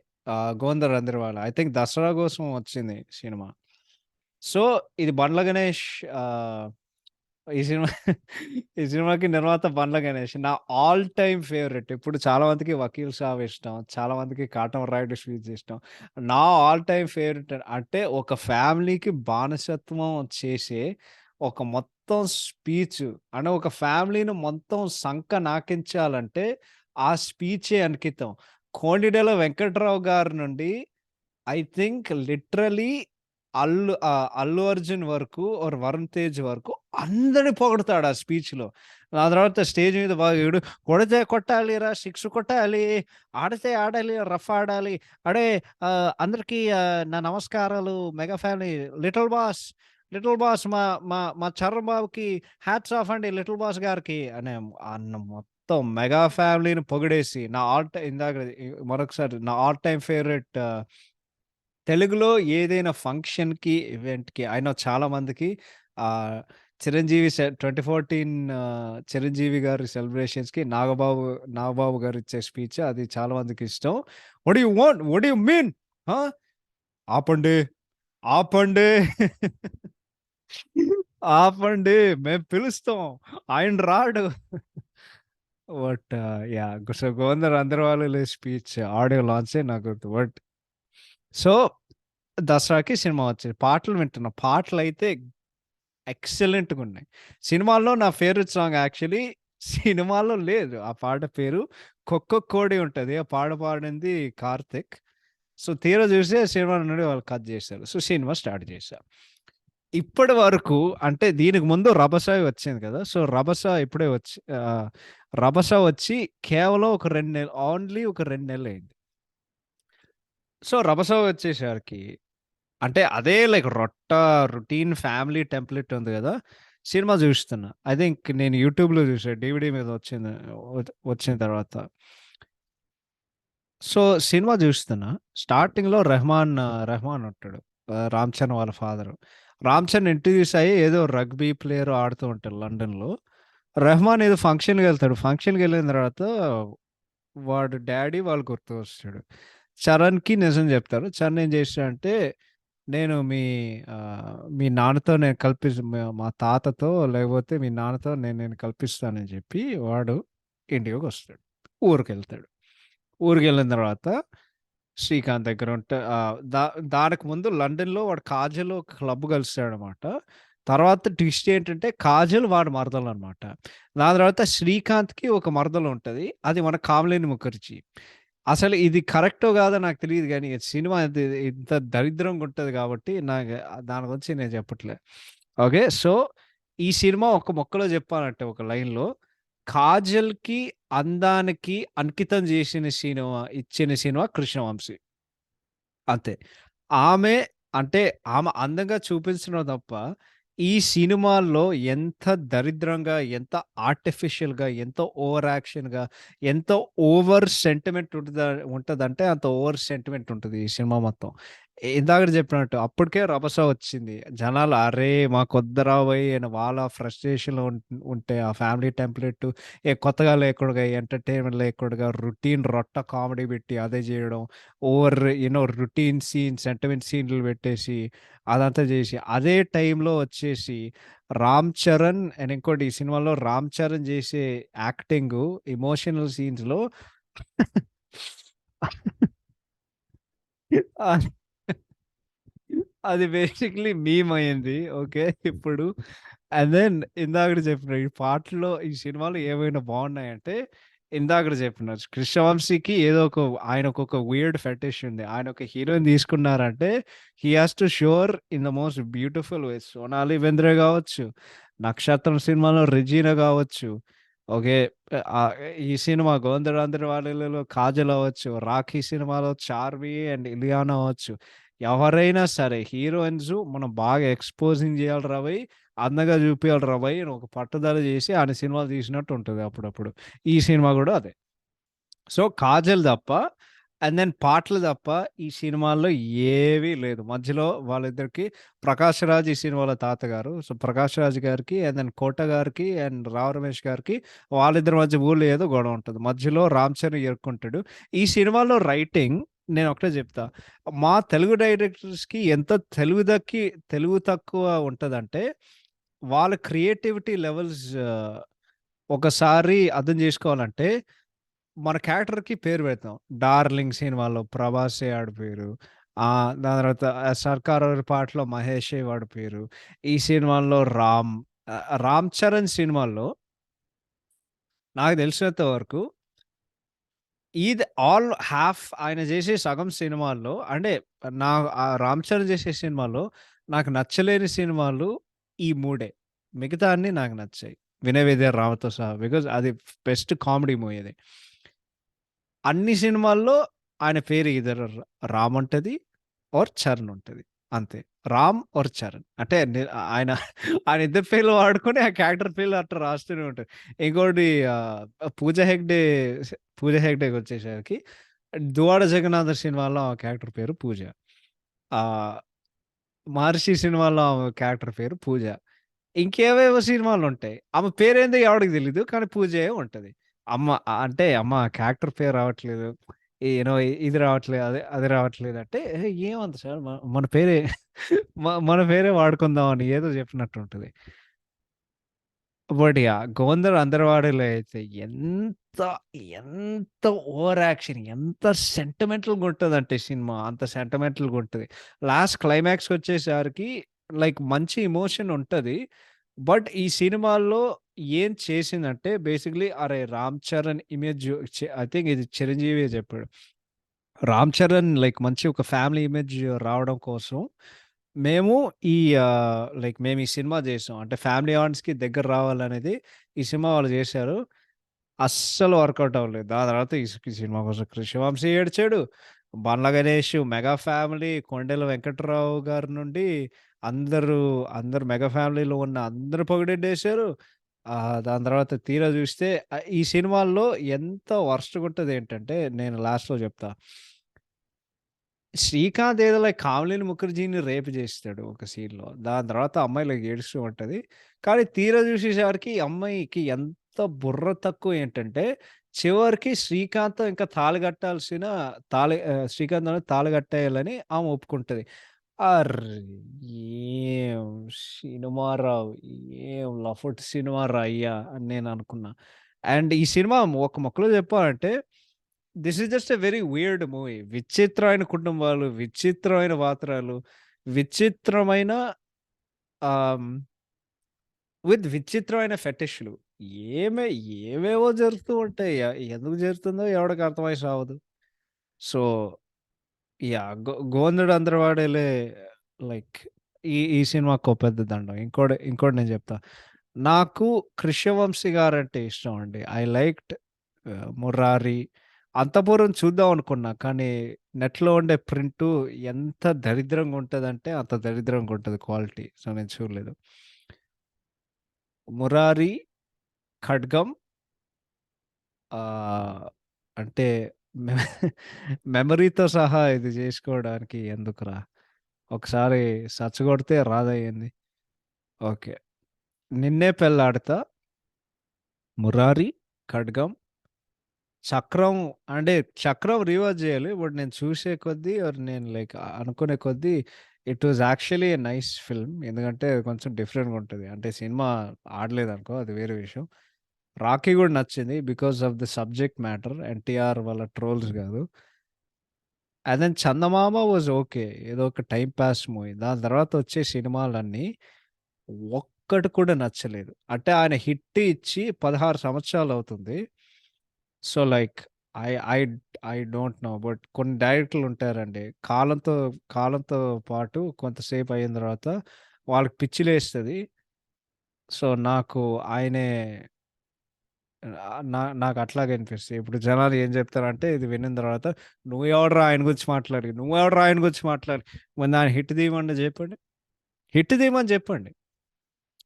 'గోవింద రందరవాల.' ఐ థింక్ దసరా కోసం వచ్చింది సినిమా. సో, ఇది 'బండ్ల గణేష్' ఆహ్, ఈ సినిమా ఈ సినిమాకి నిర్మాత 'బండ్ల గణేష్.' నా ఆల్ టైమ్ ఫేవరెట్. ఇప్పుడు చాలా మందికి 'వకీల్ సాబ్' ఇష్టం. చాలా మందికి 'కాటమరాయుడు స్వీట్స్' ఇష్టం. నా ఆల్ టైమ్ ఫేవరెట్ అంటే ఒక ఫ్యామిలీకి బానిసత్వం చేసే ఒక మొత్తం స్పీచ్ అంటే ఒక ఫ్యామిలీని మొత్తం సంక నాకించాలంటే ఆ స్పీచే అంకితం. 'కోండిడెల వెంకట్రావు' గారి నుండి I think literally 'Allu Arjun' వరకు ఆర్ 'వరుణ్ తేజ్' వరకు అందరిని పొగుడుతాడు ఆ స్పీచ్‌లో. ఆ తర్వాత స్టేజ్ మీద ఈడు కొడితే కొట్టాలిరా, సిక్స్ కొట్టాలి, ఆడితే ఆడాలి, రఫ్ ఆడాలి. అడే అందరికీ నా నమస్కారాలు మెగా ఫ్యామిలీ లిటిల్ బాస్ మా మా మా చరణ్ బాబుకి హ్యాట్స్ ఆఫ్ అండి లిటిల్ బాస్ గారికి అన్న మొత్తం మెగా ఫ్యామిలీని పొగిడేసి నా ఆల్ టైమ్ ఇందాక మరొకసారి నా ఆల్ టైమ్ ఫేవరెట్ తెలుగులో ఏదైనా ఫంక్షన్‌కి, ఈవెంట్‌కి ఐ నో చాలా మందికి ఆహ్, 'చిరంజీవి' గారి సెలబ్రేషన్స్‌కి నాగబాబు గారిచ్చే స్పీచ్ అది చాలా మందికిష్టం. What do you want? What do you mean? ఆ! ఆపండి. ఆపండి. ఆపండి. మేము పిలుస్తాం. ఆయన రాడు. But yeah! సో, 'గోవింద రందరవాలులో' స్పీచ్ ఆడియో లాంచే నాకు గుర్తు. సో, దసరాకి సినిమా వచ్చింది. పాటలు వింటున్నా. పాటలైతే ఎక్సలెంట్‌గున్నాయి. సినిమాలో నా ఫేవరెట్ సాంగ్ యాక్చువల్లీ సినిమాలో లేదు. ఆ పాట పేరు 'కొక్కొక్కోడి' ఉంటది. ఆ పాట పాడింది కార్తిక్. సో, తీరా చూస్తే సినిమా నుండి వాళ్ళు కట్ చేశారు. సో, సినిమా స్టార్ట్ చేశా. ఇప్పటి వరకు అంటే దీనికి ముందు 'రభస' వచ్చింది కదా! సో, 'రభస' వచ్చి కేవలం ఒక 2 నెలలు ఓన్లీ ఒక 2 నెలలయింది. సో, 'రభస' వచ్చేసరికి అంటే అదే లైక్ రొటీన్ ఫ్యామిలీ టెంప్లేట్ ఉంది గదా! సినిమా జూస్తున్నా. ఐ థింక్ నేను యూట్యూబ్‌లో జూసా. డీవీడీ మీద వచ్చిన తర్వాత. సో, సినిమా జూస్తున్నా. స్టార్టింగ్‌లో రెహమాన్ ఉంటాడు. 'రామ్ చరణ్' వాళ్ళ ఫాదరు. 'రామ్ చరణ్' ఇంట్రొడ్యూస్ అయ్యి ఏదో రగ్బీ ప్లేయరో ఆడుతూ ఉంటాడు లండన్‌లో. రెహమాన్ ఏదో ఫంక్షన్‌కెళ్తాడు. ఫంక్షన్‌కెళ్ళిన తర్వాత వాడు డ్యాడీ వాళ్ళు గుర్తుకొస్తాడు. చరణ్‌కి నిజం జెప్తారు. చరణ్ ఏం చేస్తాడంటే మీ నాన్నతో నేను మా తాతతో లేకపోతే మీ నాన్నతో నేను కల్పిస్తానని చెప్పి వాడు ఇండియాకొస్తాడు. ఊరికెళ్తాడు. ఊరికెళ్ళిన తర్వాత శ్రీకాంత్ దగ్గర ఉంటే దానికి ముందు లండన్‌లో వాడు కాజల్ ఒక క్లబ్ కలుస్తాడనమాట. తర్వాత ట్విస్ట్ ఏంటంటే కాజల్ వాడి మరదలనమాట. దాని తర్వాత శ్రీకాంత్‌కి ఒక మరదలుంటది. అది మన కామినేని ముఖర్జీ. అసలు ఇది కరెక్టో కాదో నాకు తెలీదు గానీ, సినిమా ఇంత దరిద్రంగుంటది గాబట్టి, దాని గురించి నేను చెప్పట్లే. ఓకే. సో, ఈ సినిమా ఒక ముక్కలో చెప్పాలంటే ఒక లైన్‌లో, కాజల్‌కి, అందానికి అంకితం ఇచ్చిన సినిమా 'కృష్ణవంశీ.' అంతే. ఆమె అంటే ఆమె అందంగా చూపించడం తప్ప, ఈ సినిమాల్లో ఎంత దరిద్రంగా, ఎంత ఆర్టిఫిషియల్‌గా, ఎంత ఓవర్ యాక్షన్‌గా, ఎంత ఓవర్ సెంటిమెంట్ ఉంటదంటే అంత ఓవర్ సెంటిమెంట్ ఉంటది ఈ సినిమా మొత్తం. ఇందాకడ చెప్పినట్టు అప్పటికే రభస వచ్చింది. జనాలు అరే! మాకొద్దురా భయ్ అని వాళ్ళ ఫ్రస్ట్రేషన్‌లో ఉంటే ఆ ఫ్యామిలీ టెంప్లేట్ కొత్తగా లేకుండా ఎంటర్‌టైన్‌మెంట్ లేకుండా రొటీన్ రొట్ట కామెడీ పెట్టి అదే చేయడం. ఓవర్ రొటీన్ సీన్, సెంటిమెంట్ సీన్‌లు పెట్టేసి అదంతా చేసి అదే టైంలో వచ్చేసి 'రామ్ చరణ్' అండ్ ఇంకోటి ఈ సినిమాలో 'రామ్ చరణ్' చేసే యాక్టింగు ఎమోషనల్ సీన్స్‌లో అది అది బేసిక్‌లీ మీమ్ అయింది. ఓకే. ఇప్పుడు అండ్ దెన్ ఇందాకడ చెప్పిన ఈ పాటల్లో ఈ సినిమాలో ఏమైనా బావున్నాయంటే, ఇందాకడ చెప్పిన 'కృష్ణవంశీకి' ఏదో ఒక ఆయనకొక వియర్డ్ ఫెటిష్ ఉంది. ఆయన ఒక హీరోయిన్ తీసుకున్నారంటే, he has to show her in the most beautiful ways. 'Sonali Bendre' గావచ్చు, 'నక్షత్రం' సినిమాలో 'రెజీనా' గావచ్చు, ఓకే. ఈ సినిమా 'గోవిందరాంధ్ర వాడలలో' 'కాజల్' అవ్వచ్చు, 'రాఖీ' సినిమాలో 'చార్మి' అండ్ 'ఇలియానా' అవ్వచ్చు. ఎవరైనా సరే హీరోయిన్స్ మనం బాగా ఎక్స్‌పోజింగ్ జేయాలిరా బయ్! అందంగా జూపియాలిరా బయ్! అని ఒక పట్టుదల జేసి ఆయన సినిమాలు తీసినట్టు ఉంటది అప్పుడప్పుడు. ఈ సినిమా గూడా అదే. సో, 'కాజల్' తప్ప అండ్ దెన్ పాటలు తప్ప ఈ సినిమాల్లో ఏవి లేదు. మధ్యలో వాళ్ళిద్దరికి 'ప్రకాష్ రాజ్' ఈ సినిమాలో తాతగారు. సో, 'ప్రకాష్ రాజ్' గారికి అండ్ దెన్ 'కోట' గారికి అండ్ 'రావు రమేష్' గారికి వాళ్ళిద్దరి మధ్య ఊర్లో ఏదో గొడవ ఉంటది. మధ్యలో 'రామ్ చరణ్' ఇరుక్కుంటాడు. ఈ సినిమాలో రైటింగ్ నేనొకటే జెప్తా. మా తెలుగు డైరెక్టర్స్‌కి ఎంత తెలుగు తక్కువ ఉంటదంటే, వాళ్ళ క్రియేటివిటీ లెవెల్స్ ఒకసారి అర్థం జేసుకోవాలంటే మన క్యారెక్టర్‌కి పేరు పెడతాం. 'డార్లింగ్' సినిమాలో 'ప్రభాసే' ఆడి పేరు. దాని తర్వాత 'సర్కారోరి' పాటలో 'మహేషే' వాడి పేరు. ఈ సినిమాల్లో 'రామ్ చరణ్' సినిమాల్లో నాకు తెలిసినంత వరకు ఇది ఆల్ హాఫ్ ఆయన చేసే సగం సినిమాల్లో అంటే నా 'రామ్ చరణ్' చేసే సినిమాలో నాకు నచ్చలేని సినిమాలు ఈ మూడే. మిగతా అన్నీ నాకు నచ్చాయి. 'వినయ విధేయ రామ'తో సహా. బికాజ్ అది బెస్ట్ కామెడీ మూవీ అది. అన్ని సినిమాల్లో ఆయన పేరు ఎయిదర్ రామ్ ఉంటది ఆర్ చరణ్ ఉంటది. అంతే. రామ్ ఆర్ చరణ్. అంటే ఆయన ఆయన ఇద్దరి పేర్లు వాడుకొని ఆ క్యారెక్టర్ పేర్లు అట్లా రాస్తూనే ఉంటారు. ఇంకోటి ఆహ్, 'పూజ హెగ్డే'కొచ్చేసరికి 'దువ్వాడ జగన్నాథ్' సినిమాలో ఆ క్యారెక్టర్ పేరు పూజ. ఆహ్, 'మహర్షి' సినిమాలో ఆమె క్యారెక్టర్ పేరు పూజ. ఇంకేవేవో సినిమాలుంటాయి. ఆమె పేరేందో ఎవడికి తెలీదు. కానీ పూజే ఉంటది. అంటే అమ్మ క్యారెక్టర్ పేరు రావట్లేదు. ఇది రావట్లేదు. అది రావట్లేదు అంటే ఏముంది సార్ మన పేరే మన పేరే వాడుకుందాం అని ఏదో చెప్పినట్టుంటది. But yeah! 'గోందర్ అందరవాడిలో' అయితే ఎంత ఓవర్ యాక్షన్ ఎంత సెంటిమెంటల్‌గా ఉంటదంటే సినిమా అంత సెంటిమెంటల్‌గా ఉంటది. లాస్ట్ క్లైమాక్స్‌కొచ్చేసరికి లైక్ మంచి ఎమోషన్ ఉంటది. బట్ ఈ సినిమాల్లో ఏం చేసిందంటే బేసిక్‌లీ అరే! 'Ram Charan' image I think ఇది చిరంజీవియే చెప్పాడు. 'రామ్ చరణ్' లైక్ మంచి ఒక ఫ్యామిలీ ఇమేజ్ రావడం కోసం మేము మేము ఈ సినిమా చేసాం. అంటే ఫ్యామిలీ ఆడియన్స్‌కి దగ్గర రావాలనేది ఈ సినిమా వాళ్ళు చేశారు. అస్సలు వర్కౌట్ అవ్వలేదు. దాని తర్వాత ఈ సినిమా కోసం 'కృష్ణవంశీ' ఏడ్చాడు. 'బండ్ల గణేష్', 'మెగా ఫ్యామిలీ', 'కొండెల వెంకట్రావు' గారి నుండి అందరూ, అందరూ మెగా ఫ్యామిలీలో ఉన్న అందరూ పొగిడేసారు. దాని తర్వాత తీరా చూస్తే ఈ సినిమాల్లో ఎంత వరస్ట్‌గుంటదేంటంటే నేను లాస్ట్‌లో చెప్తా. శ్రీకాంత్ ఏదో లైక్ 'కామినేని ముఖర్జీని' రేప్ చేస్తాడు ఒక సీన్‌లో. దాని తర్వాత అమ్మాయి లైక్ ఏడుస్తూ ఉంటది. కానీ తీరా చూసేసరికి ఈ అమ్మాయికి ఎంత బుర్ర తక్కువ ఏంటంటే, చివరికి శ్రీకాంత్‌తో ఇంకా శ్రీకాంత్ అనేది తాళి కట్టేయాలని ఆమె ఒప్పుకుంటది. అర్రె! ఏం సినిమారా! ఏం లఫుట్ సినిమారా అయ్యా! అని నేననుకున్నా. అండ్ ఈ సినిమా ఒక ముక్కలో చెప్పాలంటే this is just a very weird movie. విచిత్రమైన కుటుంబాలు, విచిత్రమైన పాత్రలు, విచిత్రమైన ఆహ్, విచిత్రమైన ఫెటిష్‌లు. ఏమే ఏవేవో జరుగుతూ ఉంటాయి. ఎందుకు జరుగుతుందో ఎవడికి అర్థమై సావదు. So, yeah! 'Govindudu Andarivadele' like ఈ సినిమాకో పెద్ద దండం. ఇంకోటి నేను చెప్తా. నాకు 'కృష్ణవంశీ' గారంటే ఇష్టం అండి. I liked 'Murari'. అంతఃపురం చూద్దాం అనుకున్నా. కానీ నెట్‌లో ఉండే ప్రింటు ఎంత దరిద్రంగా ఉంటదంటే అంత దరిద్రంగా ఉంటది క్వాలిటీ. సో, నేను చూడలేదు. 'మురారి', 'ఖడ్గం' ఆహ్, అంటే మె మెమరీతో సహా ఇది జేసుకోవడానికి ఎందుకురా? ఒకసారి సెర్చ్ కొడితే రాదా ఏంది? ఓకే. 'నిన్నే పెళ్లాడతా', 'మురారి', 'ఖడ్గం', 'చక్రం' అంటే 'చక్రం' రివాచ్ జేయాలి. బట్ నేను చూసే కొద్దీ ఆర్ నేను లైక్ అనుకునే కొద్దీ it was actually a nice film. ఎందుకంటే కొంచెం డిఫరెంట్‌గా ఉంటది. అంటే సినిమా ఆడలేదనుకో అది వేరే విషయం. 'రాకీ' గూడా నచ్చింది. Because of the subject matter. NTR వాళ్ళ ట్రోల్స్ గాదు. And then 'Chandamama' was okay. ఏదో ఒక టైమ్ పాస్ మూవీ. దాని తర్వాత వచ్చే సినిమాలన్నీ ఒక్కటి కూడా నచ్చలేదు. అంటే ఆయన హిట్ ఇచ్చి 16 సంవత్సరాలవుతుంది. So, like I I I don't know. But కొన్ని డైరెక్టర్లు ఉంటారండి. కాలంతో పాటు కొంతసేపు అయిన తర్వాత వాళ్ళకి పిచ్చి లేస్తది. సో, నాకు ఆయనే నాకు అట్లాగే అనిపిస్తది. ఇప్పుడు జనాలు ఏం చెప్తారంటే ఇది వినిన తర్వాత "నువ్వెవడురా ఆయన గురించి మాట్లాడేది? నువ్వెవడురా ఆయన గురించి మాట్లాడి" మరి దాన్ని హిట్ తీయమని చెప్పండి. హిట్ తీయమని చెప్పండి.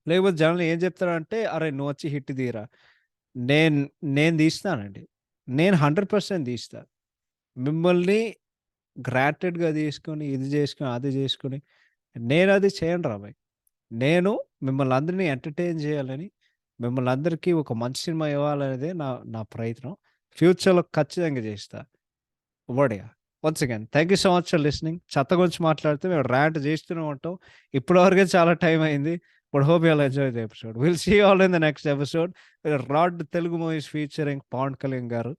లేకపోతే జనాలు ఏం చెప్తారంటే, "అరె! నువ్వొచ్చి హిట్ తీయరా." నేను నేను తీస్తానండి. నేను 100% తీస్తా. మిమ్మల్ని గ్రాంటెడ్‌గా తీసుకొని, ఇది చేసుకొని, అది చేసుకొని నేనది చేయనురా భాయ్. నేను మిమ్మల్ని అందరిని ఎంటర్‌టైన్ చేయాలని, మిమ్మల్ని అందరికీ ఒక మంచి సినిమా ఇవ్వాలనేదే నా నా ప్రయత్నం. ఫ్యూచర్‌లో ఖచ్చితంగా చేస్తా. ఉమ్మడిగా. Once again thank you so much for listening. చెత్త గురించి మాట్లాడితే మేము రాంట్ చేస్తూనే ఉంటాం. ఇప్పటివరకే చాలా టైం అయింది. But hope you all enjoy the episode. Will see you all in the next episode. Rad Telugu movies featuring Pawan Kalyan garu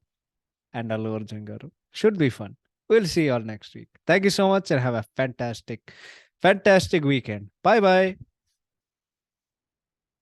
and Allu Arjun garu. Should be fun. Will see you all next week. Thank you so much and have a fantastic, fantastic weekend. Bye by.